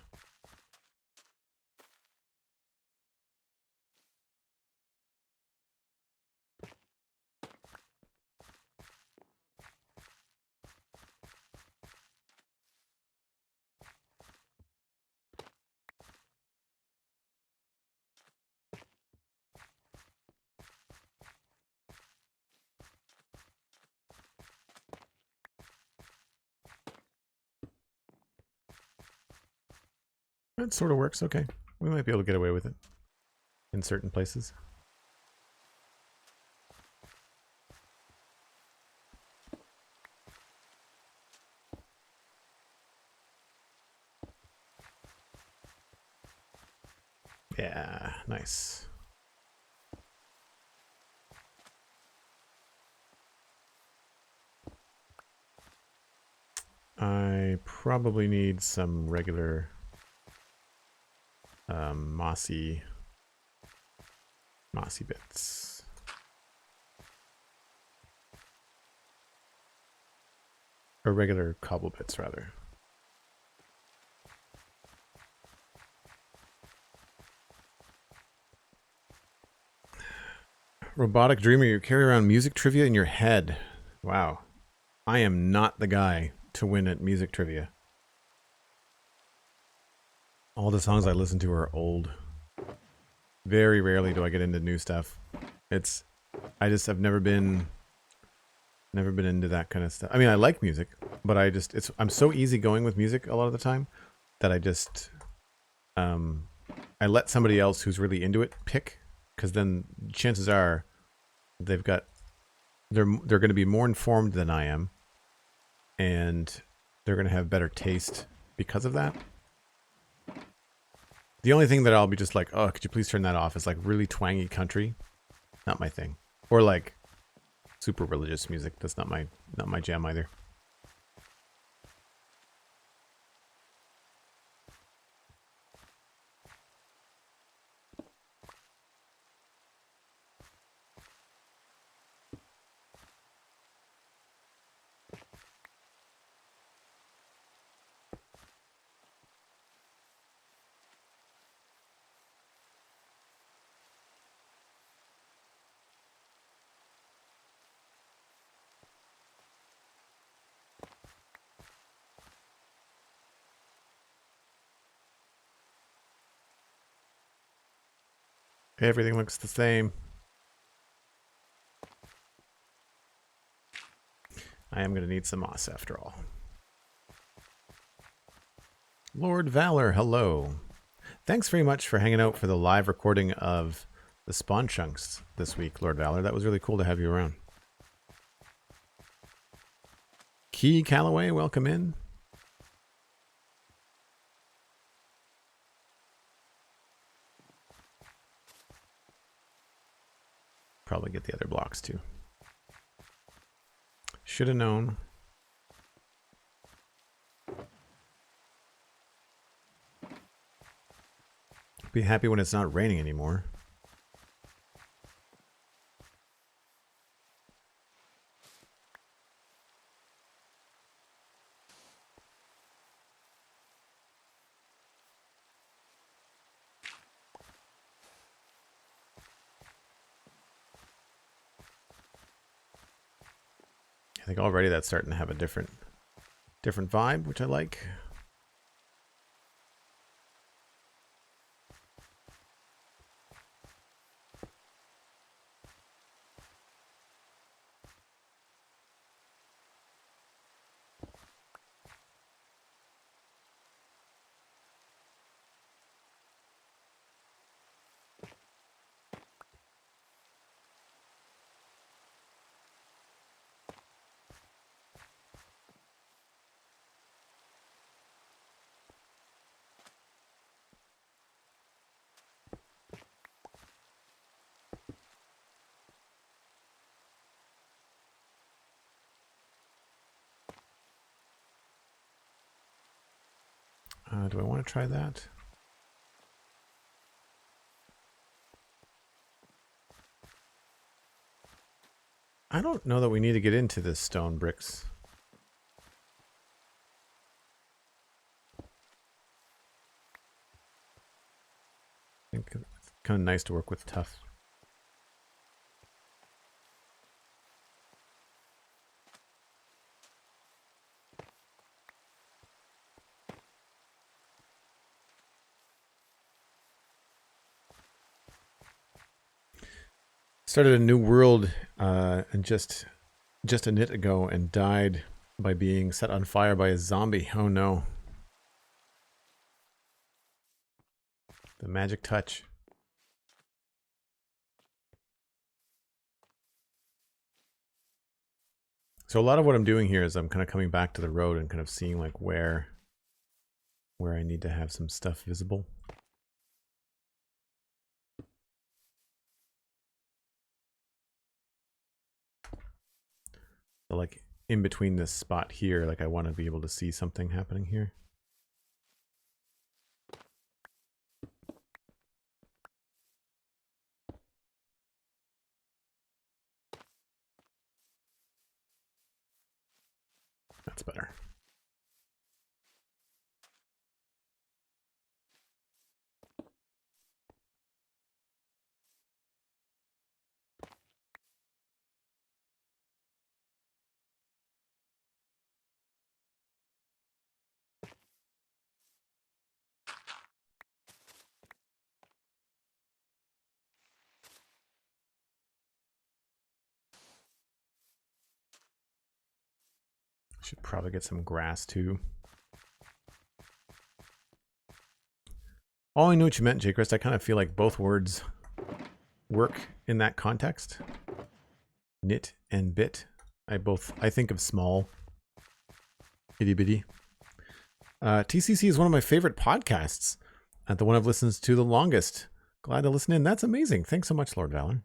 That sort of works. Okay. We might be able to get away with it in certain places. Yeah, nice. I probably need some regular mossy bits. Or regular cobble bits, rather. Robotic Dreamer, you carry around music trivia in your head. Wow. I am not the guy to win at music trivia. All the songs I listen to are old. Very rarely do I get into new stuff. I've never been into that kind of stuff. I mean, I like music, but I'm so easygoing with music a lot of the time that I let somebody else who's really into it pick, because then chances are they're going to be more informed than I am, and they're going to have better taste because of that. The only thing that I'll be just like, oh, could you please turn that off? Is like really twangy country. Not my thing. Or like super religious music. That's not my jam either. Everything looks the same. I am going to need some moss after all. Lord Valor, hello. Thanks very much for hanging out for the live recording of the spawn chunks this week, Lord Valor. That was really cool to have you around. Key Calloway, welcome in. Probably get the other blocks too. Should have known. Be happy when it's not raining anymore. I think already that's starting to have a different vibe, which I like. Do I want to try that? I don't know that we need to get into this stone bricks. I think it's kind of nice to work with tough. Started a new world and just a nit ago and died by being set on fire by a zombie. Oh no. The magic touch. So a lot of what I'm doing here is I'm kind of coming back to the road and kind of seeing like where I need to have some stuff visible. So like in between this spot here, like I want to be able to see something happening here. That's better. Should probably get some grass too. Oh, I knew what you meant, JPrice. I kind of feel like both words work in that context. Knit and bit. I think of small. Itty bitty. TCC is one of my favorite podcasts. The one I've listened to the longest. Glad to listen in. That's amazing. Thanks so much, Lord Valor.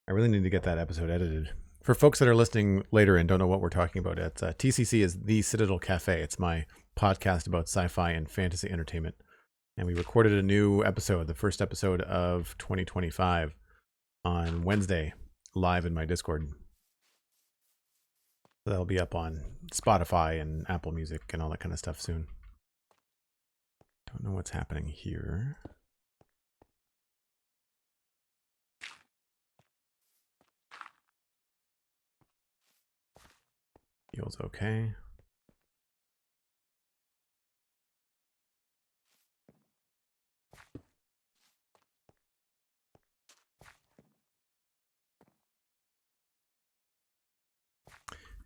I really need to get that episode edited. For folks that are listening later and don't know what we're talking about, TCC is the Citadel Cafe. It's my podcast about sci-fi and fantasy entertainment. And we recorded a new episode, the first episode of 2025, on Wednesday, live in my Discord. So that'll be up on Spotify and Apple Music and all that kind of stuff soon. Don't know what's happening here. Feels okay.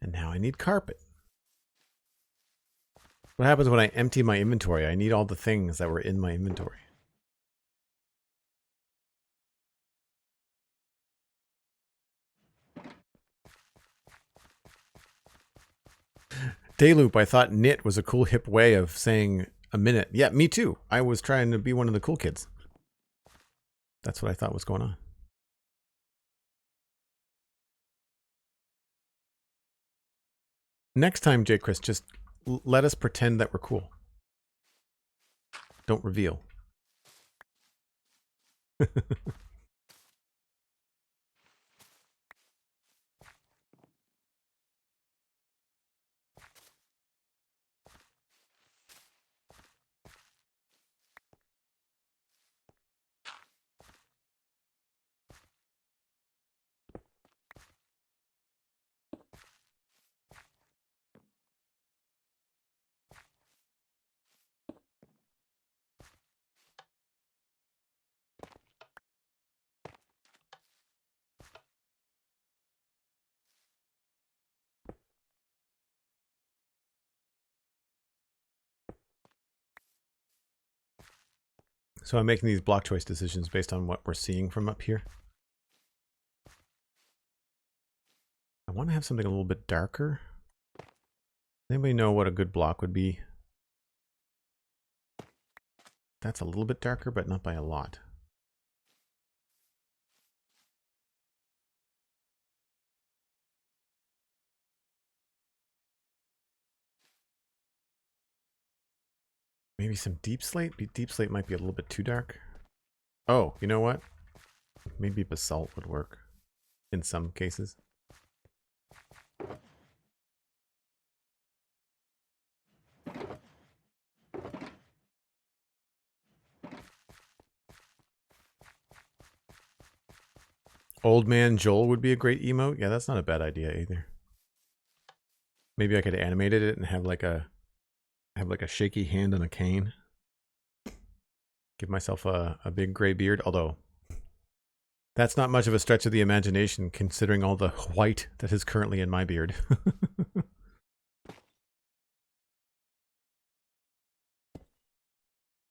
And now I need carpet. What happens when I empty my inventory? I need all the things that were in my inventory. Dayloop, I thought knit was a cool hip way of saying a minute. Yeah, me too. I was trying to be one of the cool kids. That's what I thought was going on. Next time, JPrice, just let us pretend that we're cool. Don't reveal. So I'm making these block choice decisions based on what we're seeing from up here. I want to have something a little bit darker. Anybody know what a good block would be? That's a little bit darker, but not by a lot. Maybe some deep slate? Deep slate might be a little bit too dark. Oh, you know what? Maybe basalt would work in some cases. Old Man Joel would be a great emote. Yeah, that's not a bad idea either. Maybe I could animate it and have like a shaky hand on a cane. Give myself a big gray beard, although that's not much of a stretch of the imagination considering all the white that is currently in my beard.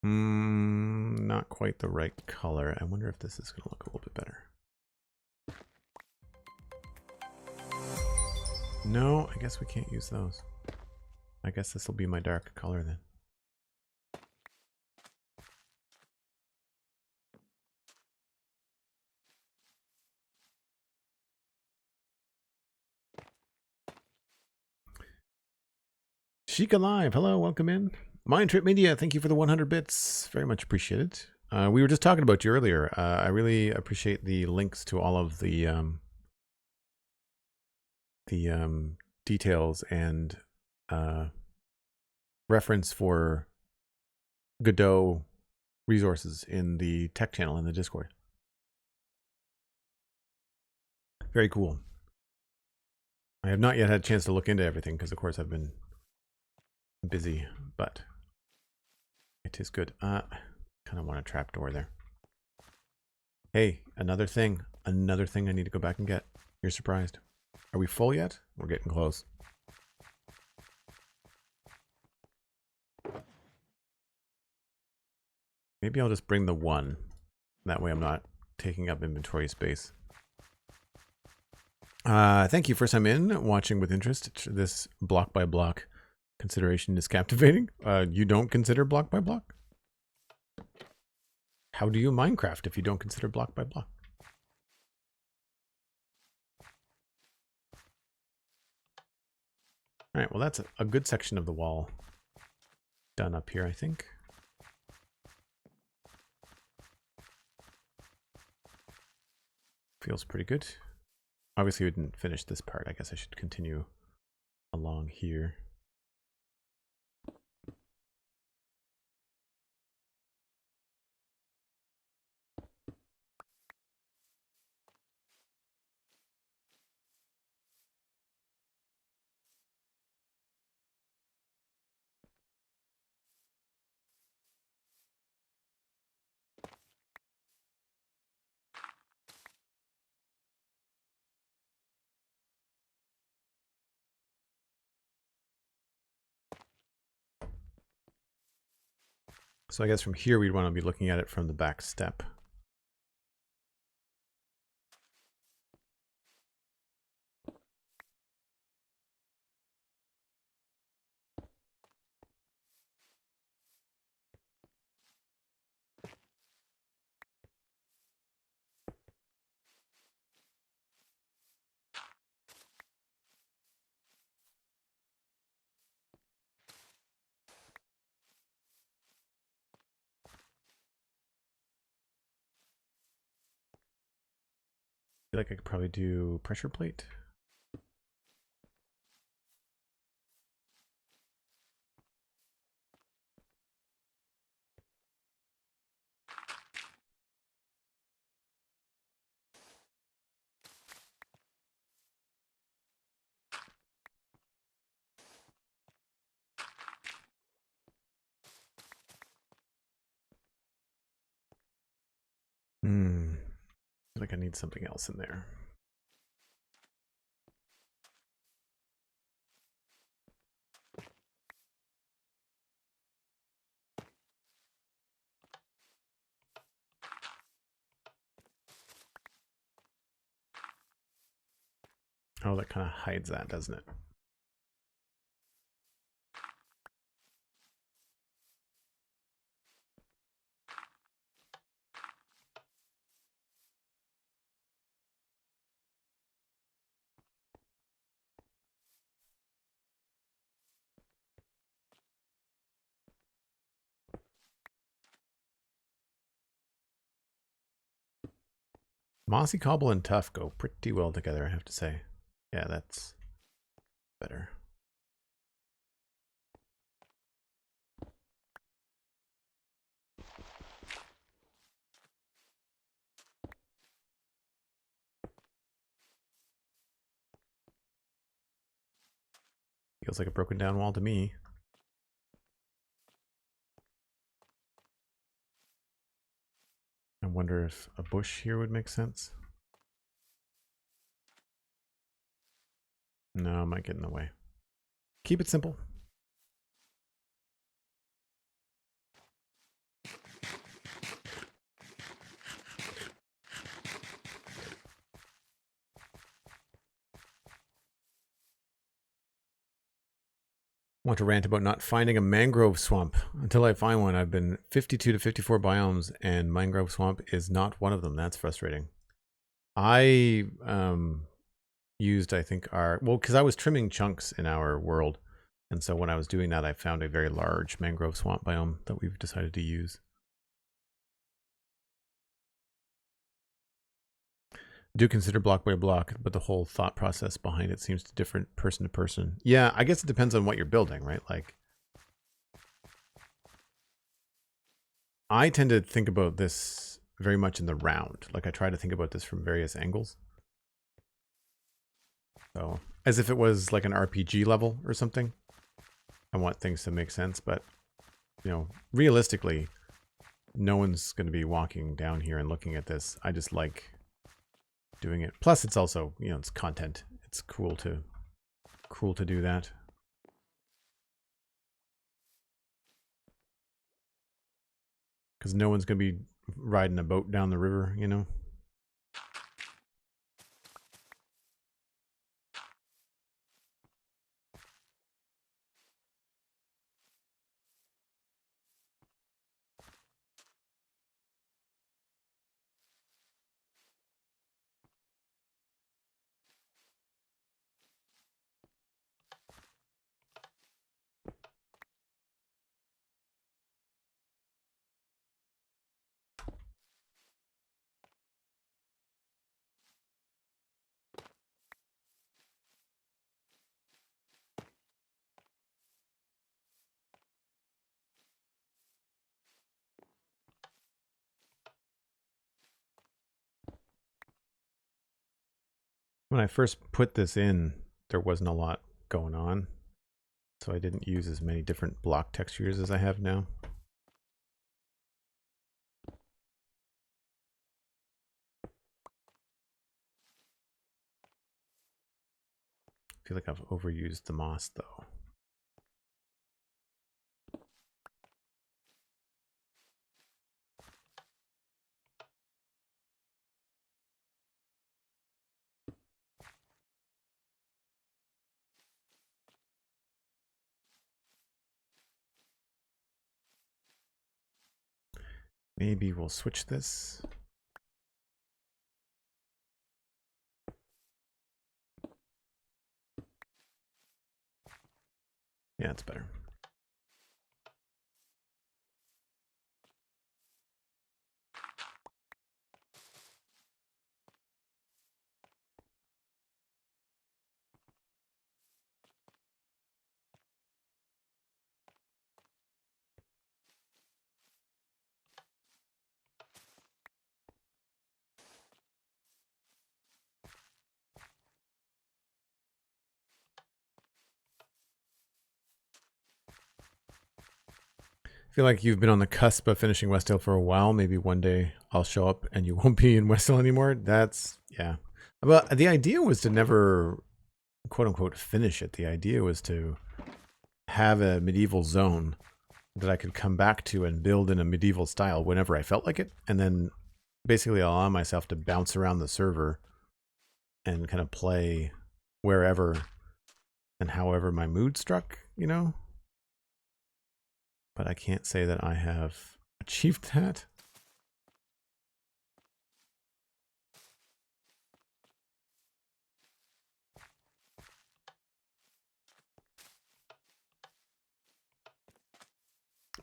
Not quite the right color. I wonder if this is going to look a little bit better. No, I guess we can't use those. I guess this will be my dark color then. Chic Alive, hello, welcome in. MindTripMedia, thank you for the 100 bits. Very much appreciated. We were just talking about you earlier. I really appreciate the links to all of the details and reference for Godot resources in the tech channel in the Discord. Very cool. I have not yet had a chance to look into everything because, of course, I've been busy, but it is good. Kind of want a trapdoor there. Hey, another thing I need to go back and get. You're surprised. Are we full yet? We're getting close. Maybe I'll just bring the one. That way I'm not taking up inventory space. Thank you for some in, watching with interest. This block by block consideration is captivating. You don't consider block by block? How do you Minecraft if you don't consider block by block? All right, well, that's a good section of the wall done up here, I think. Feels pretty good. Obviously, we didn't finish this part. I guess I should continue along here. So I guess from here we'd want to be looking at it from the back step. I feel like I could probably do pressure plate. I feel like I need something else in there. Oh, that kind of hides that, doesn't it? Mossy cobble and tough go pretty well together, I have to say. Yeah, that's better. Feels like a broken down wall to me. I wonder if a bush here would make sense. No, it might get in the way. Keep it simple. Want to rant about not finding a mangrove swamp. Until I find one, I've been 52 to 54 biomes, and mangrove swamp is not one of them. That's frustrating. I used, I think, because I was trimming chunks in our world, and so when I was doing that, I found a very large mangrove swamp biome that we've decided to use. Do consider block by block, but the whole thought process behind it seems different person to person. Yeah, I guess it depends on what you're building, right? Like, I tend to think about this very much in the round. Like, I try to think about this from various angles. So, as if it was like an RPG level or something. I want things to make sense, but, you know, realistically, no one's going to be walking down here and looking at this. I just like doing it. Plus, it's also, you know, it's content. It's cool to do that. Because no one's going to be riding a boat down the river, you know? When I first put this in, there wasn't a lot going on, so I didn't use as many different block textures as I have now. I feel like I've overused the moss, though. Maybe we'll switch this. Yeah, it's better. I feel like you've been on the cusp of finishing Westdale for a while. Maybe one day I'll show up and you won't be in Westdale anymore. That's, yeah. But the idea was to never, quote unquote, finish it. The idea was to have a medieval zone that I could come back to and build in a medieval style whenever I felt like it. And then basically allow myself to bounce around the server and kind of play wherever and however my mood struck, you know? But I can't say that I have achieved that.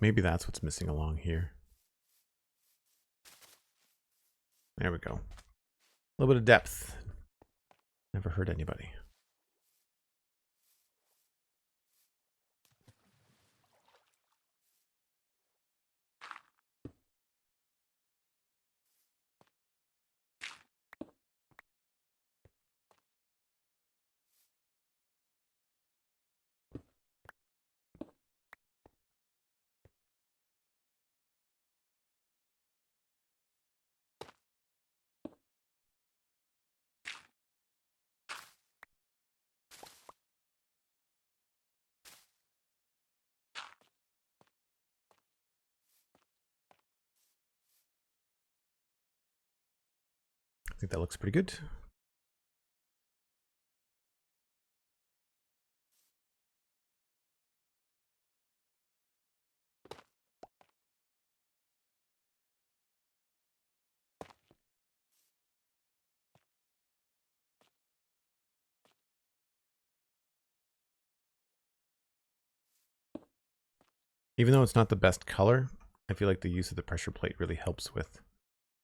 Maybe that's what's missing along here. There we go. little bit of depth. Never hurt anybody. I think that looks pretty good. Even though it's not the best color, I feel like the use of the pressure plate really helps with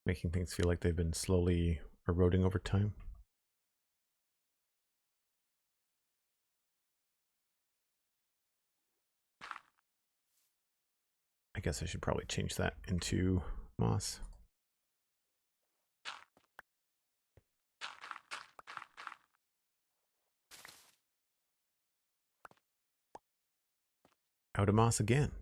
making things feel like they've been slowly eroding over time. I guess I should probably change that into moss. Out of moss again.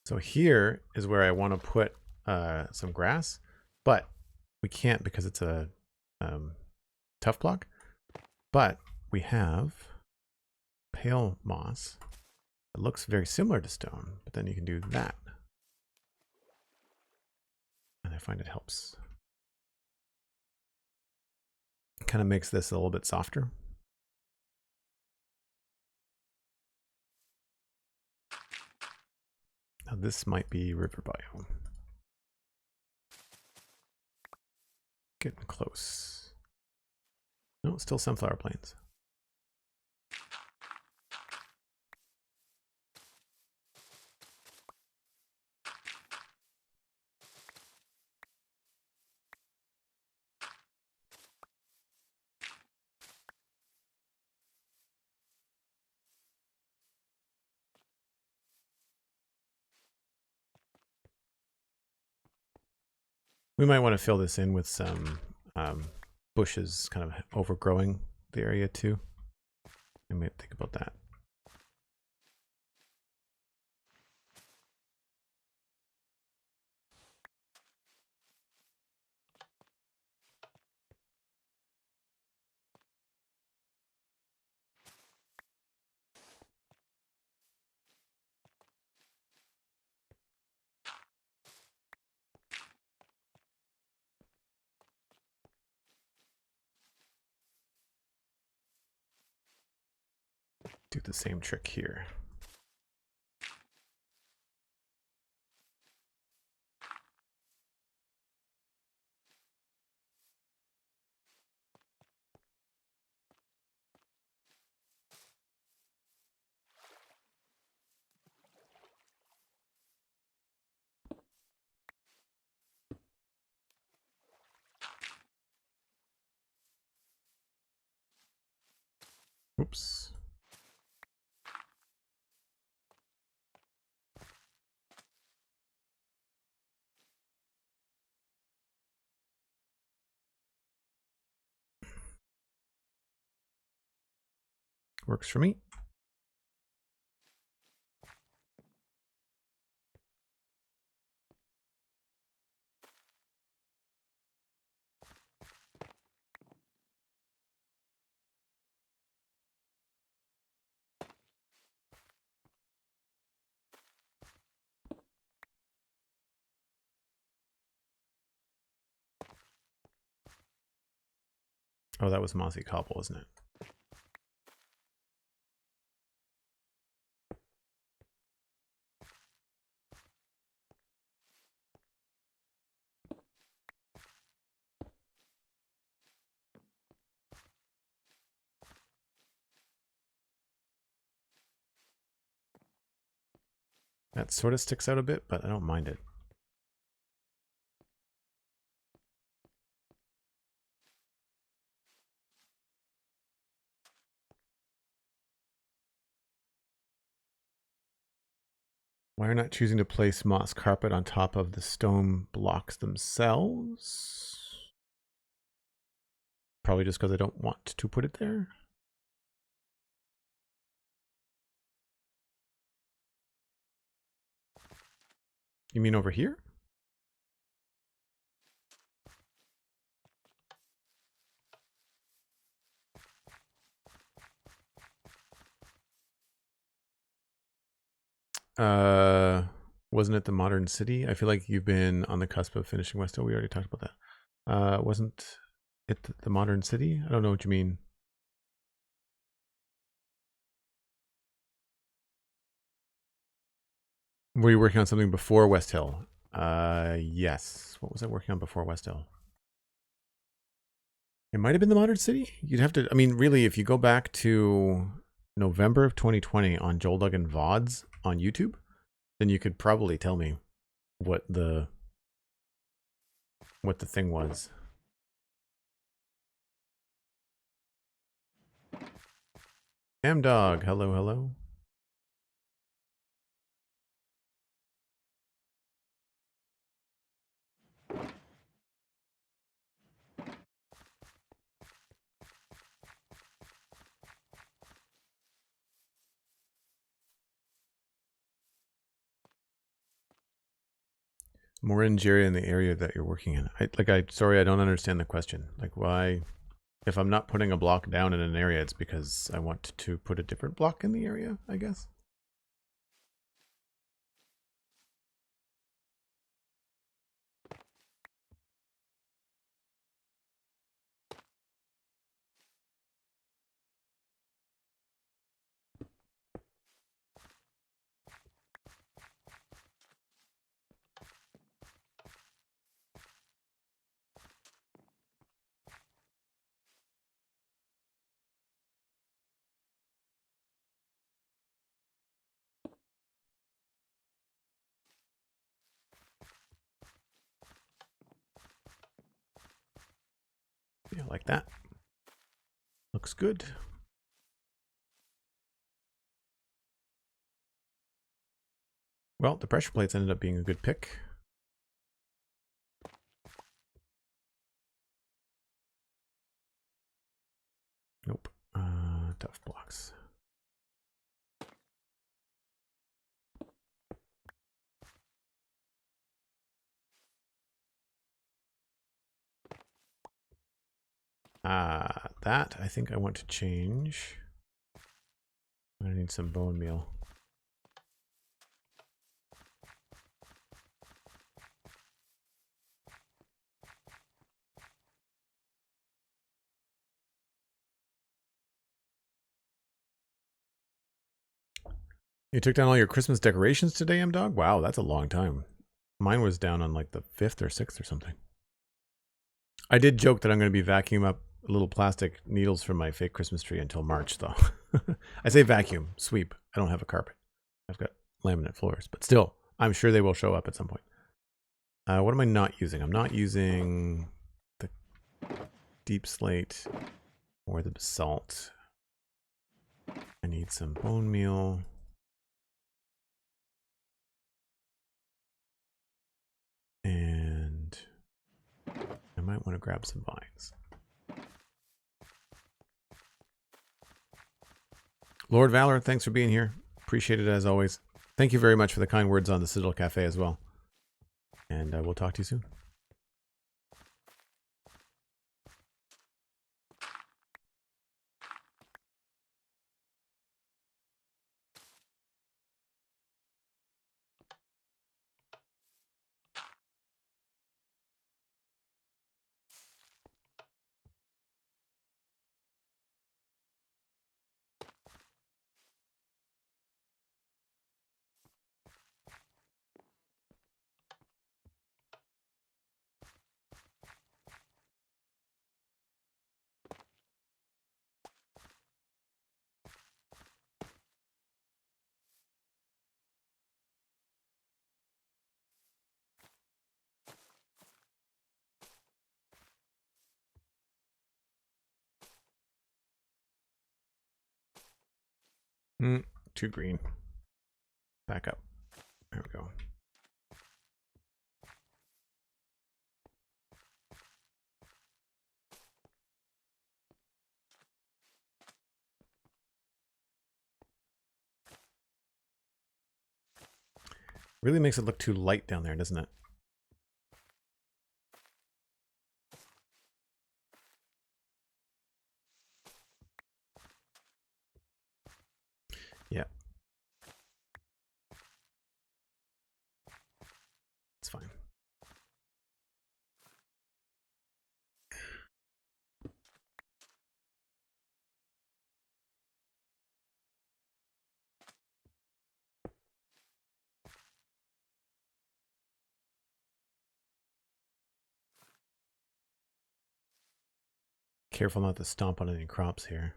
So here is where I want to put some grass, but we can't because it's a tough block. But we have pale moss. It looks very similar to stone, but then you can do that. And I find it helps. It kind of makes this a little bit softer. Now this might be river biome. Getting close. No, still sunflower plains. We might want to fill this in with some bushes kind of overgrowing the area too. I might think about that. Do the same trick here. Oops. Works for me. Oh, that was mossy cobble, isn't it? That sort of sticks out a bit, but I don't mind it. Why are not choosing to place moss carpet on top of the stone blocks themselves? Probably just because I don't want to put it there. You mean over here? Wasn't it the modern city? I feel like you've been on the cusp of finishing West Hill. We already talked about that. Wasn't it the modern city? I don't know what you mean. Were you working on something before West Hill? Yes. What was I working on before West Hill? It might have been the modern city. You'd have to, I mean, really, if you go back to November of 2020 on Joel Duggan VODs on YouTube, then you could probably tell me what the thing was. M-Dog, hello, hello. More in Jerry in the area that you're working in. Sorry, I don't understand the question. Like, why? If I'm not putting a block down in an area, it's because I want to put a different block in the area, I guess. Yeah, like that. Looks good. Well, the pressure plates ended up being a good pick. Nope. Tough blocks. That I think I want to change. I need some bone meal. You took down all your Christmas decorations today, M-Dog? Wow, that's a long time. Mine was down on like the 5th or 6th or something. I did joke that I'm going to be vacuuming up little plastic needles from my fake Christmas tree until March, though. I say vacuum, sweep. I don't have a carpet. I've got laminate floors, but still, I'm sure they will show up at some point. What am I not using? I'm not using the deep slate or the basalt. I need some bone meal. And I might want to grab some vines. Lord Valor, thanks for being here. Appreciate it as always. Thank you very much for the kind words on the Citadel Cafe as well. And we'll talk to you soon. Too green. Back up. There we go. Really makes it look too light down there, doesn't it? Yeah. It's fine. Careful not to stomp on any crops here.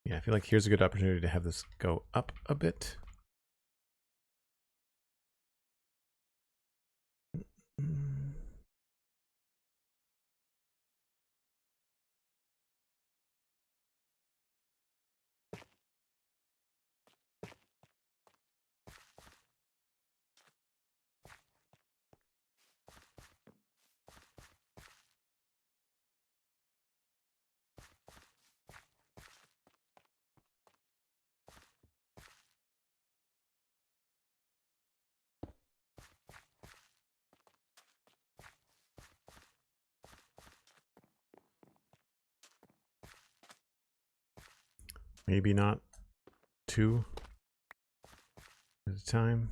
Yeah, I feel like here's a good opportunity to have this go up a bit. Maybe not 2 at a time.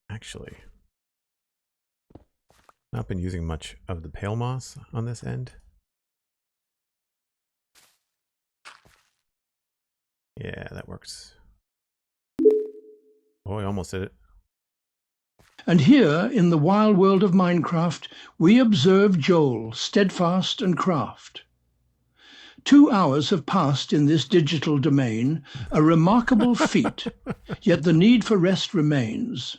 Actually, not been using much of the pale moss on this end. Yeah, that works. Oh, I almost did it. And here, in the wild world of Minecraft, we observe Joel, steadfast and craft. 2 hours have passed in this digital domain, a remarkable feat, yet the need for rest remains.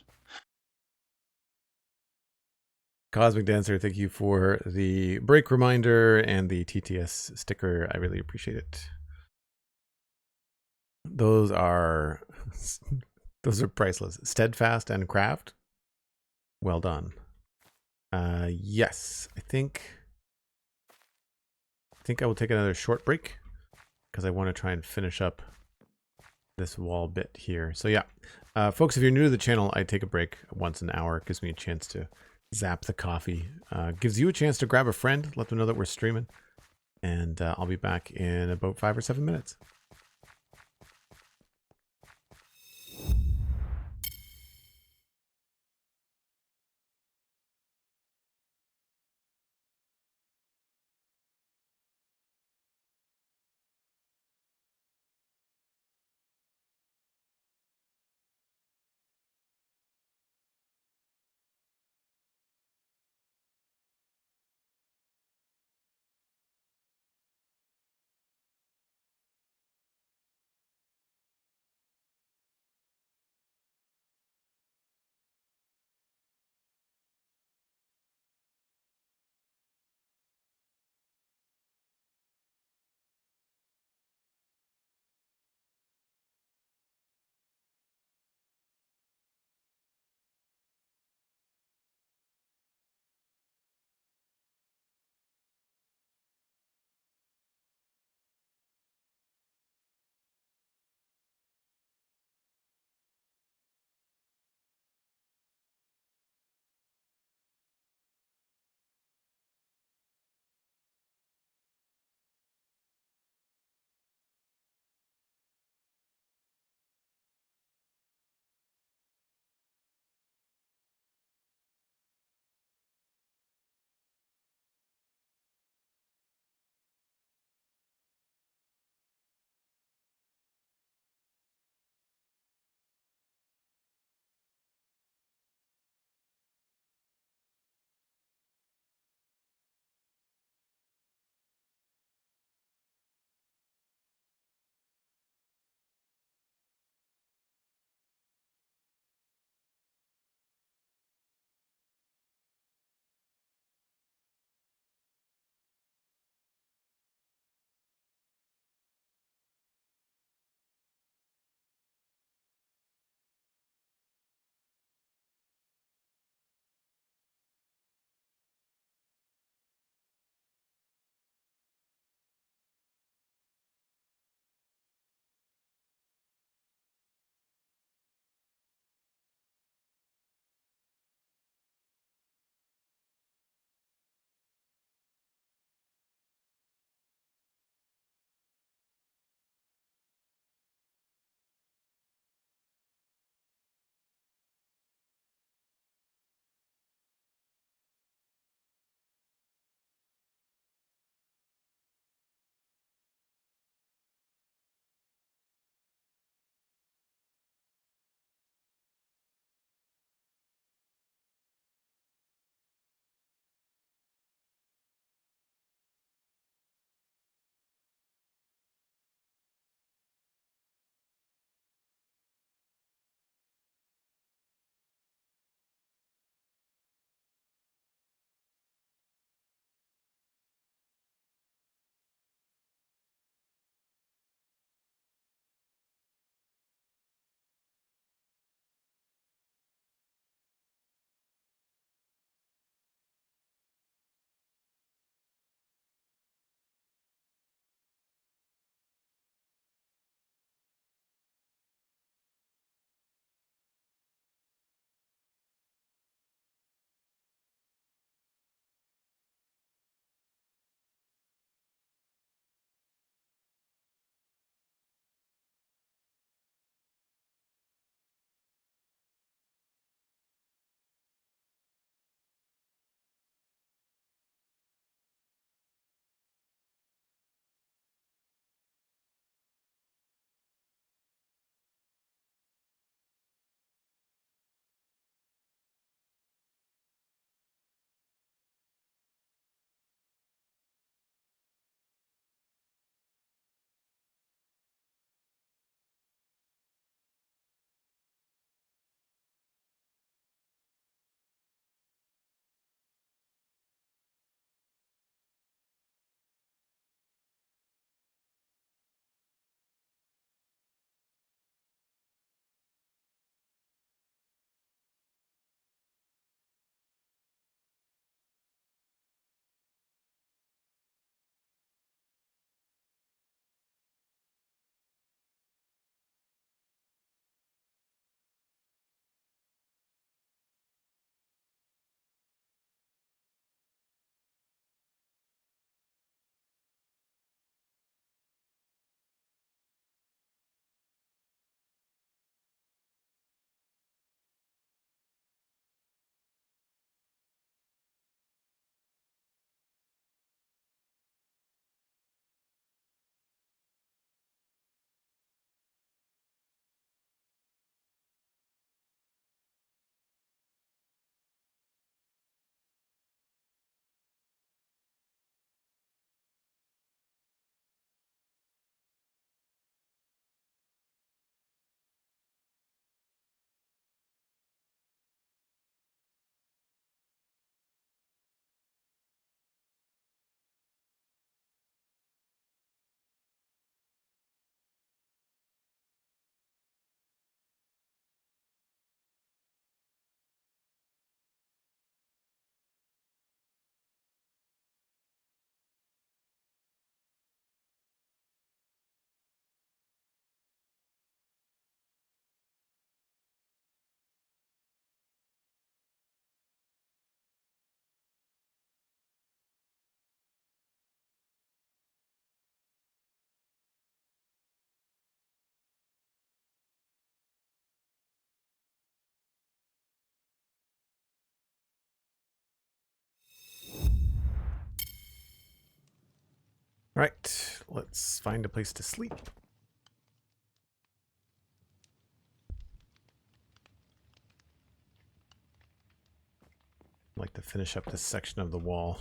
Cosmic Dancer, thank you for the break reminder and the TTS sticker. I really appreciate it. Those are priceless. Steadfast and craft. Well done. Yes, I think I will take another short break because I want to try and finish up this wall bit here. So yeah, folks, if you're new to the channel, I take a break once an hour. It gives me a chance to zap the coffee. Gives you a chance to grab a friend, let them know that we're streaming, and I'll be back in about 5 or 7 minutes. let's find a place to sleep. I'd like to finish up this section of the wall.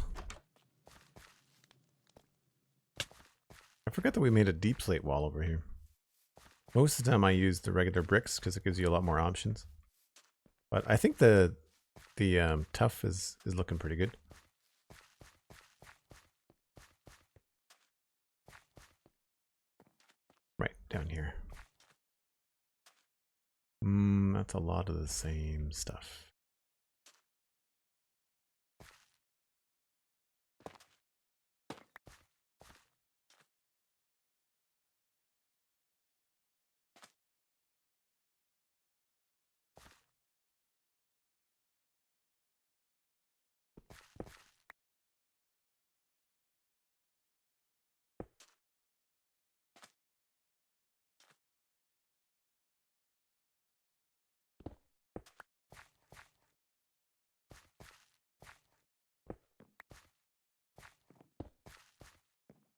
I forgot that we made a deep slate wall over here. Most of the time I use the regular bricks because it gives you a lot more options. But I think the tough is looking pretty good. Right down here. That's a lot of the same stuff.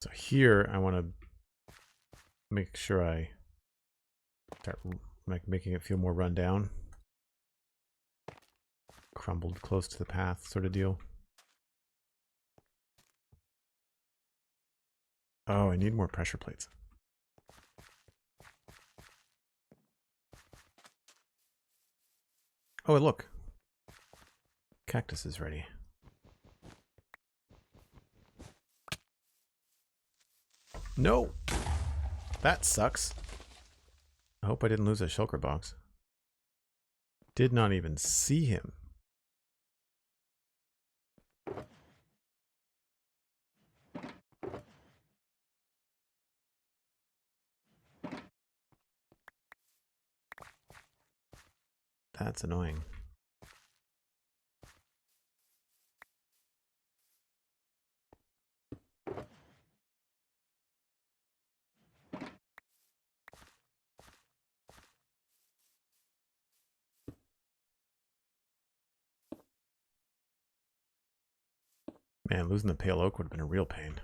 So here I want to make sure I start making it feel more run down. Crumbled close to the path sort of deal. Oh, I need more pressure plates. Oh, look. Cactus is ready. No! That sucks. I hope I didn't lose a shulker box. Did not even see him. That's annoying. Man, losing the pale oak would have been a real pain.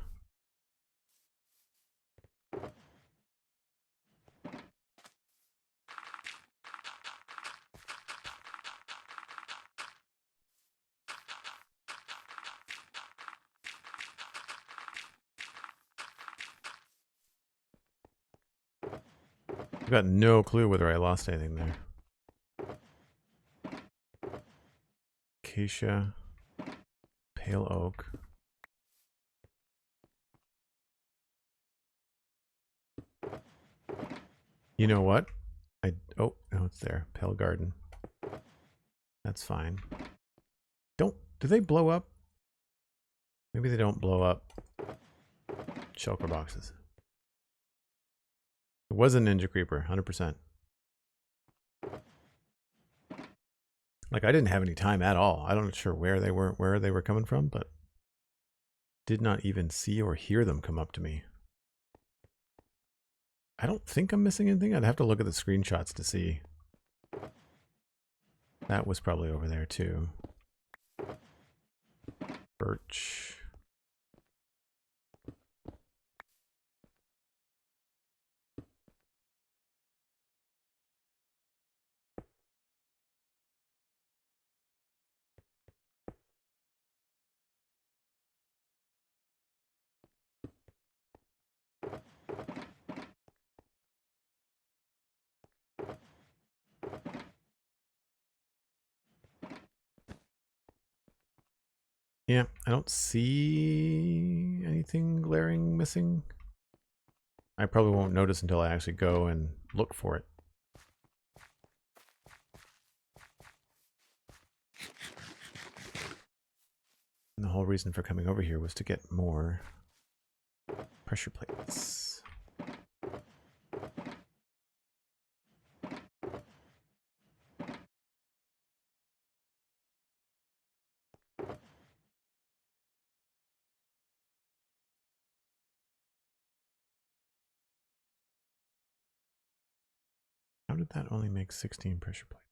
I've got no clue whether I lost anything there. Acacia, pale oak. You know what? Oh, no, it's there. Pale garden. That's fine. Do they blow up? Maybe they don't blow up shulker boxes. It was a ninja creeper, 100%. Like, I didn't have any time at all. I'm not sure where they were coming from, but did not even see or hear them come up to me. I don't think I'm missing anything. I'd have to look at the screenshots to see. That was probably over there too. Birch. Yeah, I don't see anything glaring missing. I probably won't notice until I actually go and look for it. And the whole reason for coming over here was to get more pressure plates. How did that only make 16 pressure plates?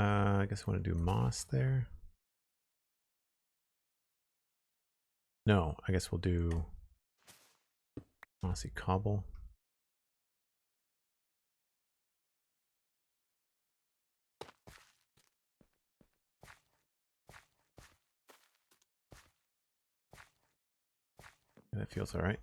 I guess I want to do moss there. No, I guess we'll do mossy cobble. That feels all right.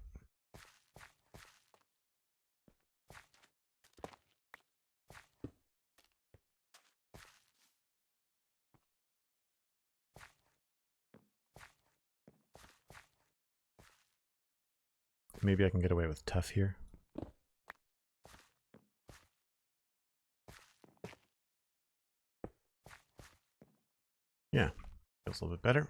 Maybe I can get away with tough here. Yeah, feels a little bit better.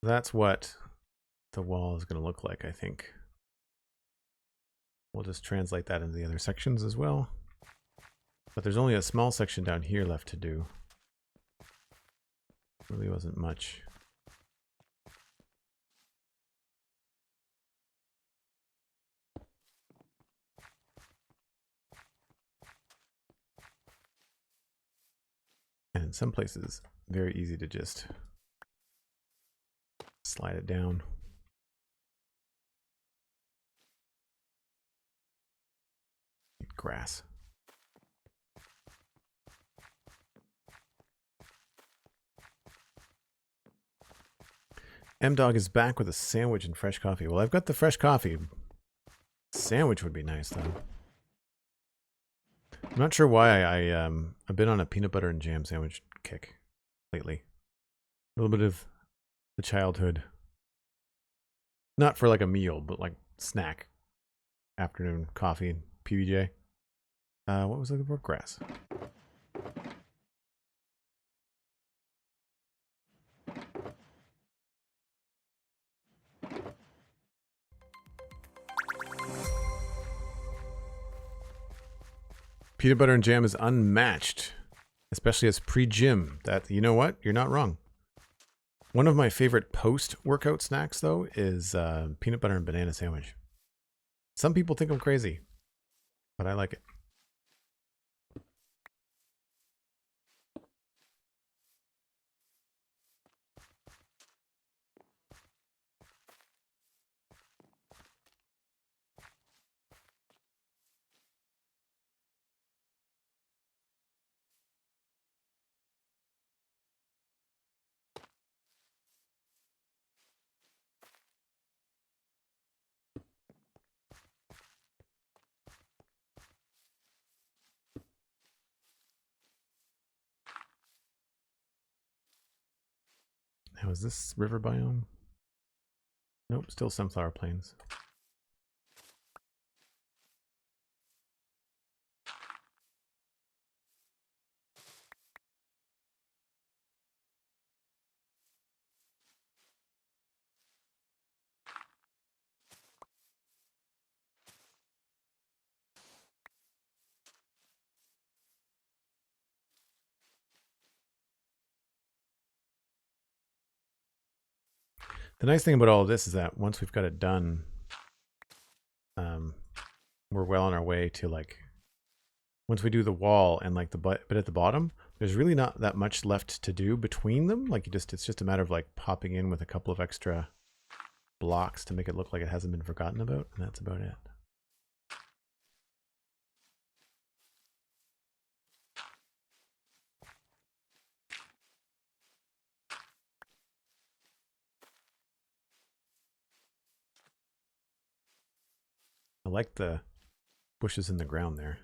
That's what the wall is going to look like, I think. We'll just translate that into the other sections as well. But there's only a small section down here left to do. Really wasn't much. And in some places, very easy to just slide it down. Grass. M-Dog is back with a sandwich and fresh coffee. Well, I've got the fresh coffee. Sandwich would be nice, though. I'm not sure why I've been on a peanut butter and jam sandwich kick lately. A little bit of the childhood. Not for like a meal, but like snack. Afternoon coffee and PBJ. What was I looking for? Grass. Peanut butter and jam is unmatched, especially as pre-gym. That, you know what? You're not wrong. One of my favorite post-workout snacks, though, is peanut butter and banana sandwich. Some people think I'm crazy, but I like it. Now, is this river biome? Nope, still sunflower plains. The nice thing about all of this is that once we've got it done, we're well on our way to, like, once we do the wall and like the bit at the bottom, there's really not that much left to do between them. Like, it's just a matter of like popping in with a couple of extra blocks to make it look like it hasn't been forgotten about, and that's about it. I like the bushes in the ground there.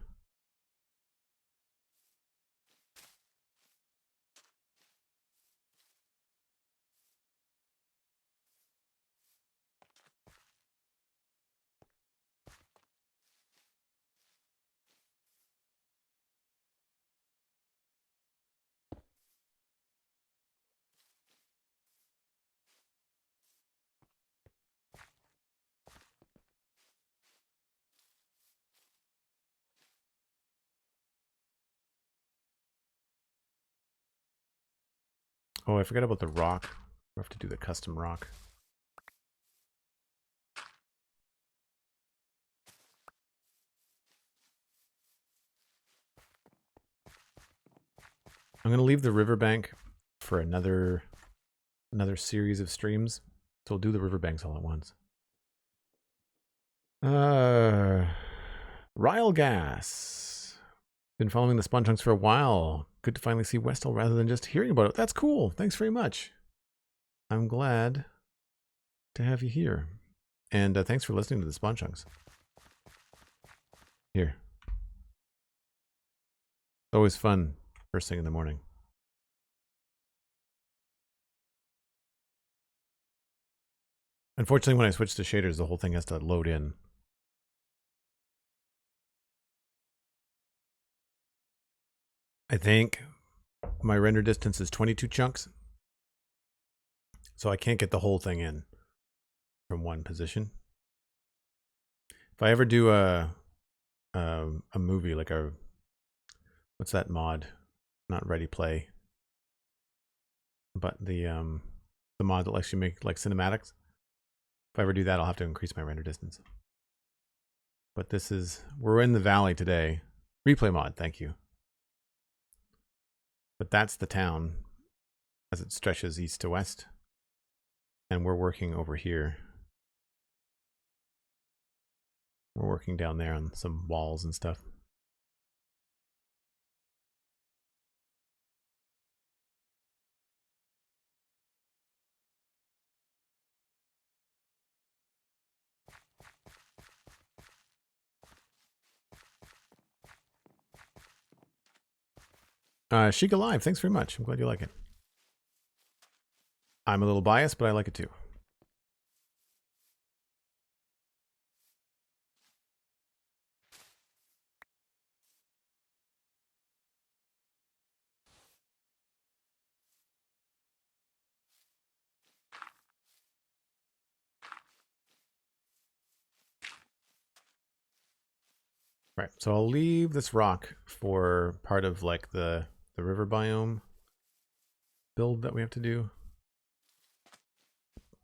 Oh, I forgot about the rock. We have to do the custom rock. I'm going to leave the riverbank for another series of streams. So we'll do the riverbanks all at once. Ryle Gas. Been following the Spawn Chunks for a while. Good to finally see Westall rather than just hearing about it. That's cool. Thanks very much. I'm glad to have you here. And thanks for listening to the Spawn Chunks. Here. It's always fun first thing in the morning. Unfortunately, when I switch to shaders, the whole thing has to load in. I think my render distance is 22 chunks. So I can't get the whole thing in from one position. If I ever do a movie like a, what's that mod? Not Ready Play, but the mod that lets you make like cinematics. If I ever do that, I'll have to increase my render distance. But this is, we're in the valley today. Replay mod, thank you. But that's the town as it stretches east to west. And we're working over here. We're working down there on some walls and stuff. Chic Alive, thanks very much. I'm glad you like it. I'm a little biased, but I like it too. Right, so I'll leave this rock for part of like the river biome build that we have to do.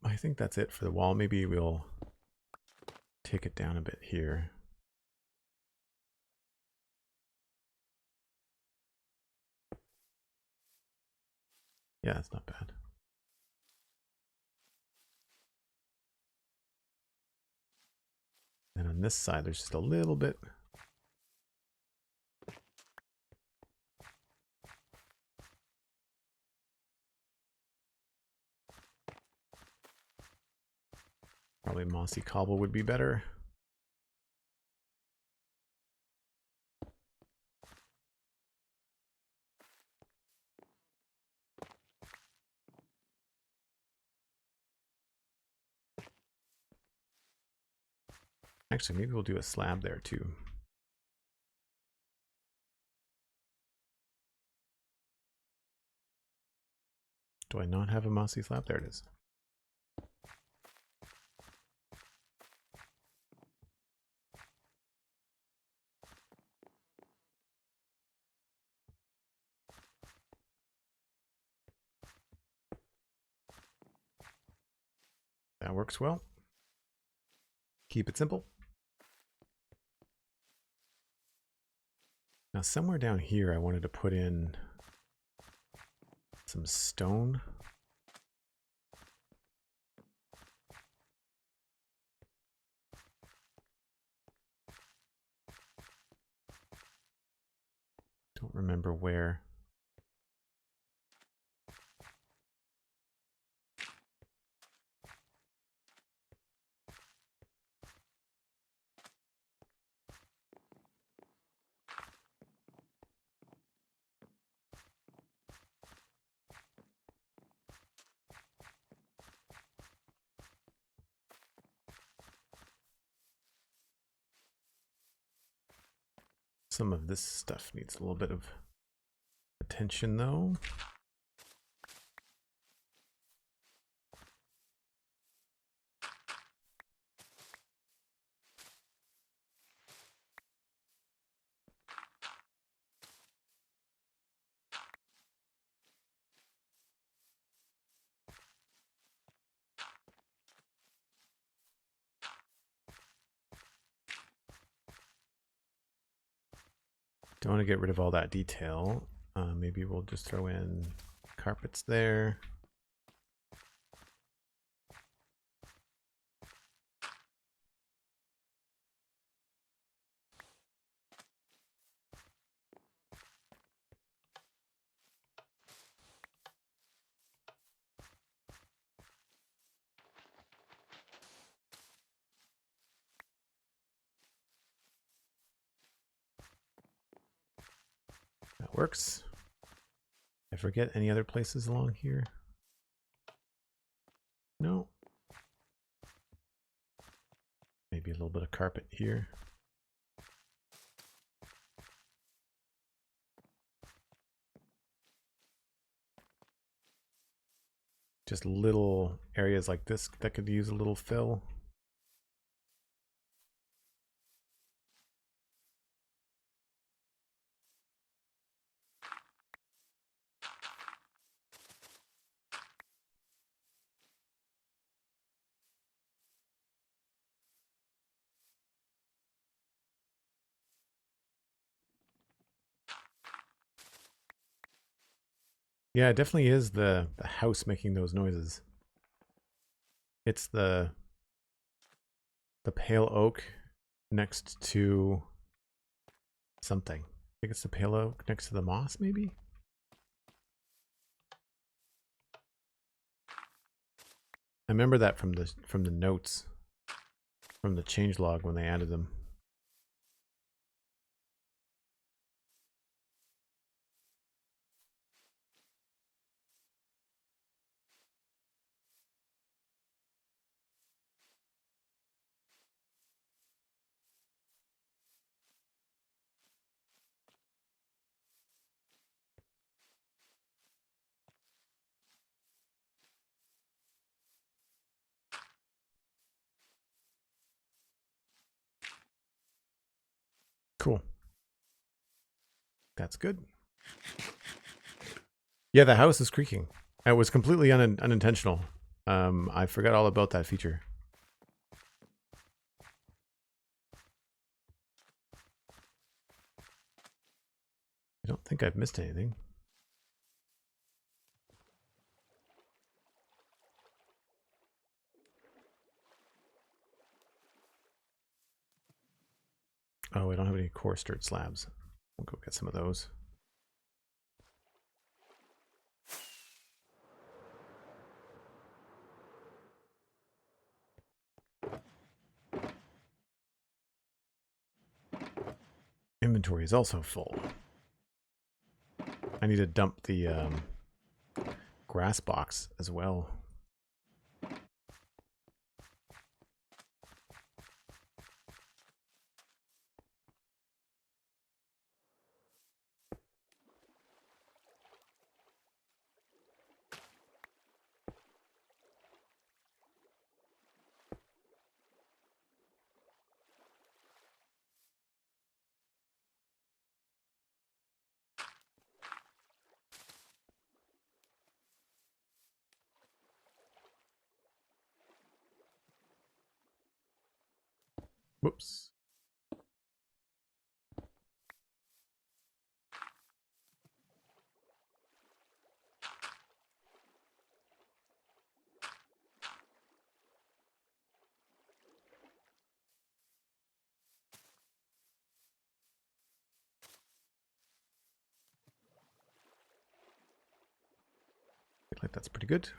I think that's it for the wall. Maybe we'll take it down a bit here. Yeah, that's not bad. And on this side, there's just a little bit. Probably mossy cobble would be better. Actually, maybe we'll do a slab there too. Do I not have a mossy slab? There it is. That works well. Keep it simple. Now somewhere down here I wanted to put in some stone. Don't remember where. Some of this stuff needs a little bit of attention though. Don't want to get rid of all that detail. Maybe we'll just throw in carpets there. That works. I forget any other places along here? No. Maybe a little bit of carpet here. Just little areas like this that could use a little fill. Yeah, it definitely is the house making those noises. It's the pale oak next to something. I think it's the pale oak next to the moss, maybe? I remember that from the notes from the changelog when they added them. Cool. That's good. Yeah, the house is creaking. It was completely unintentional. I forgot all about that feature. I don't think I've missed anything. Oh, I don't have any coarse dirt slabs. We'll go get some of those. Inventory is also full. I need to dump the grass box as well. Whoops. Look like that's pretty good.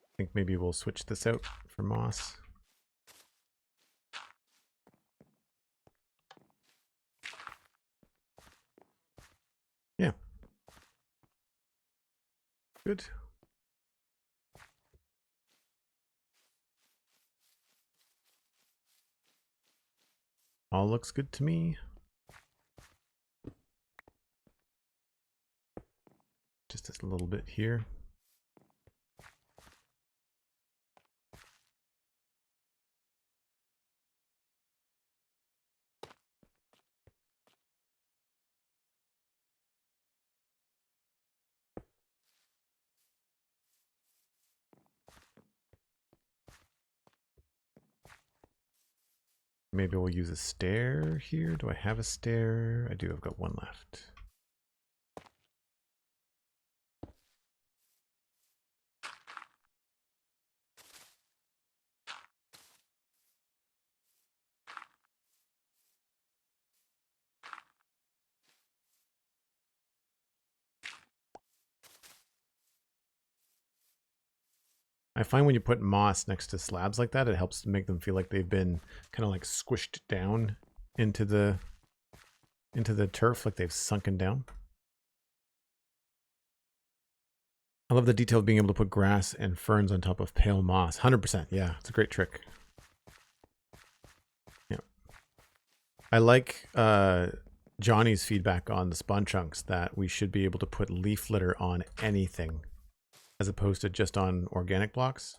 I think maybe we'll switch this out for moss. Yeah. Good. All looks good to me. a little bit here. Maybe we'll use a stair here. Do I have a stair? I do. I've got one left. I find when you put moss next to slabs like that, it helps make them feel like they've been kind of like squished down into the turf, like they've sunken down. I love the detail of being able to put grass and ferns on top of pale moss. 100%. Yeah, it's a great trick. Yeah. I like Johnny's feedback on the spawn chunks that we should be able to put leaf litter on anything as opposed to just on organic blocks.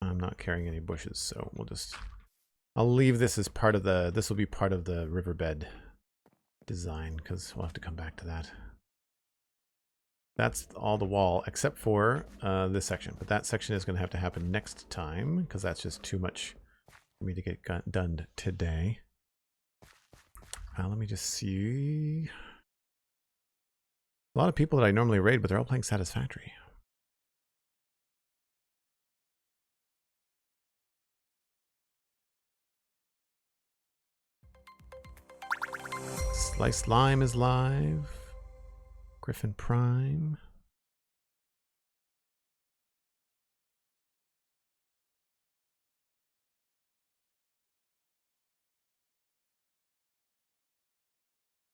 I'm not carrying any bushes, so we'll just, I'll leave this as part of the, this will be part of the riverbed design because we'll have to come back to that. That's all the wall except for this section, but that section is going to have to happen next time because that's just too much for me to get done today. Let me just see. A lot of people that I normally raid, but they're all playing Satisfactory. Sliced Lime is live. Griffin Prime.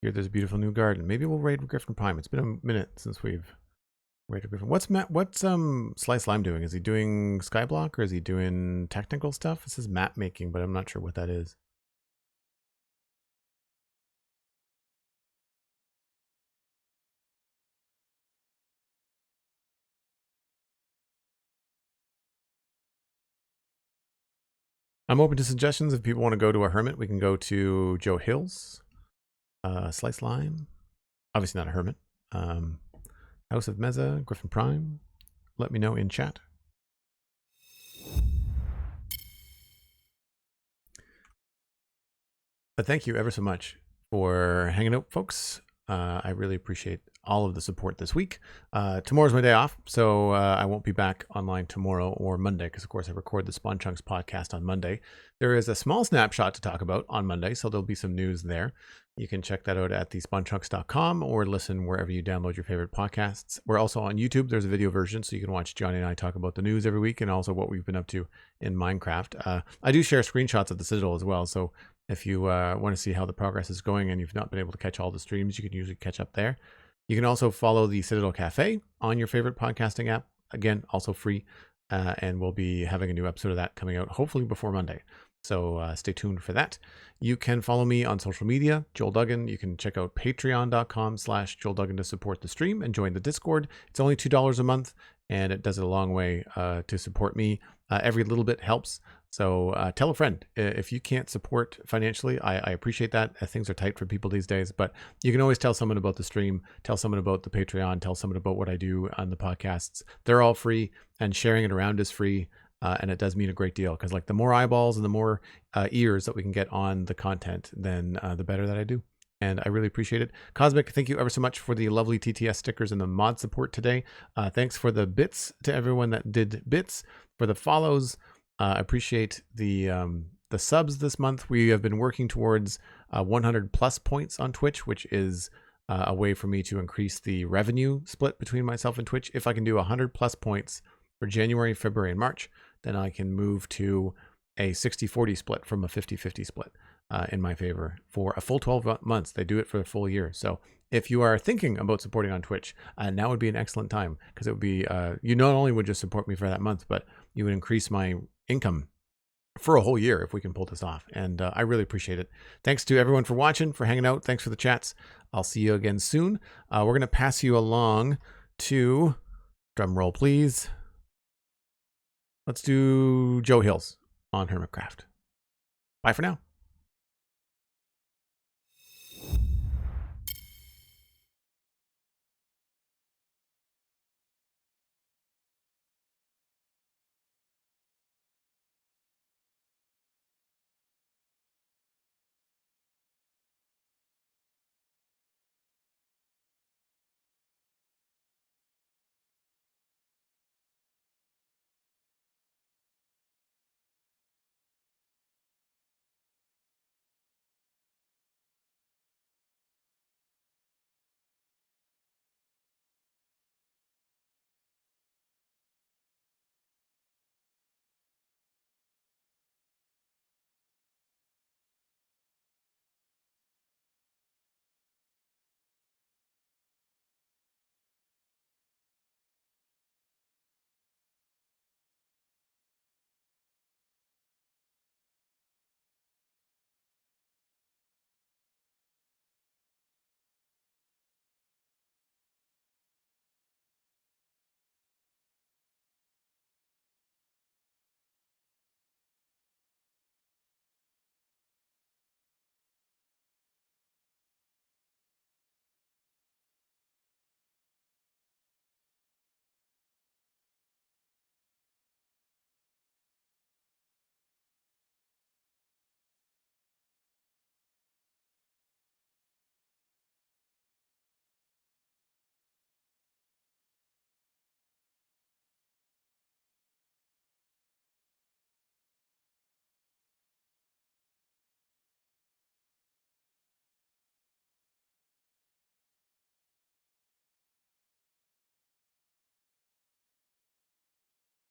Here, there's a beautiful new garden. Maybe we'll raid Griffin Prime. It's been a minute since we've raided Griffin. What's Sliced Lime doing? Is he doing Skyblock or is he doing technical stuff? This is map making, but I'm not sure what that is. I'm open to suggestions. If people want to go to a hermit, we can go to Joe Hills. Sliced Lime. Obviously not a hermit. House of Meza, Griffin Prime. Let me know in chat. But thank you ever so much for hanging out, folks. I really appreciate all of the support this week. Tomorrow's my day off, so I won't be back online tomorrow or Monday because, of course, I record the Spawn Chunks podcast on Monday. There is a small snapshot to talk about on Monday, so there'll be some news there. You can check that out at thespawnchunks.com or listen wherever you download your favorite podcasts. We're also on YouTube. There's a video version, so you can watch Johnny and I talk about the news every week and also what we've been up to in Minecraft. I do share screenshots of the Citadel as well, so if you want to see how the progress is going and you've not been able to catch all the streams, you can usually catch up there. You can also follow the Citadel Cafe on your favorite podcasting app. Again, also free. And we'll be having a new episode of that coming out hopefully before Monday. So stay tuned for that. You can follow me on social media, Joel Duggan. You can check out patreon.com/JoelDuggan to support the stream and join the Discord. It's only $2 a month and it does it a long way to support me. Every little bit helps. So tell a friend. If you can't support financially, I appreciate that. Things are tight for people these days, but you can always tell someone about the stream, tell someone about the Patreon, tell someone about what I do on the podcasts. They're all free and sharing it around is free. And it does mean a great deal because like the more eyeballs and the more ears that we can get on the content, then the better that I do. And I really appreciate it. Cosmic, thank you ever so much for the lovely TTS stickers and the mod support today. Thanks for the bits to everyone that did bits, for the follows. I appreciate the subs this month. We have been working towards 100 plus points on Twitch, which is a way for me to increase the revenue split between myself and Twitch. If I can do 100 plus points for January, February, and March, then I can move to a 60-40 split from a 50-50 split in my favor for a full 12 months. They do it for a full year. So if you are thinking about supporting on Twitch, now would be an excellent time because it would be, you not only would just support me for that month, but you would increase my income for a whole year if we can pull this off. And I really appreciate it. Thanks to everyone for watching, for hanging out. Thanks for the chats. I'll see you again soon. We're going to pass you along to, drum roll please. Let's do Joe Hills on Hermitcraft. Bye for now.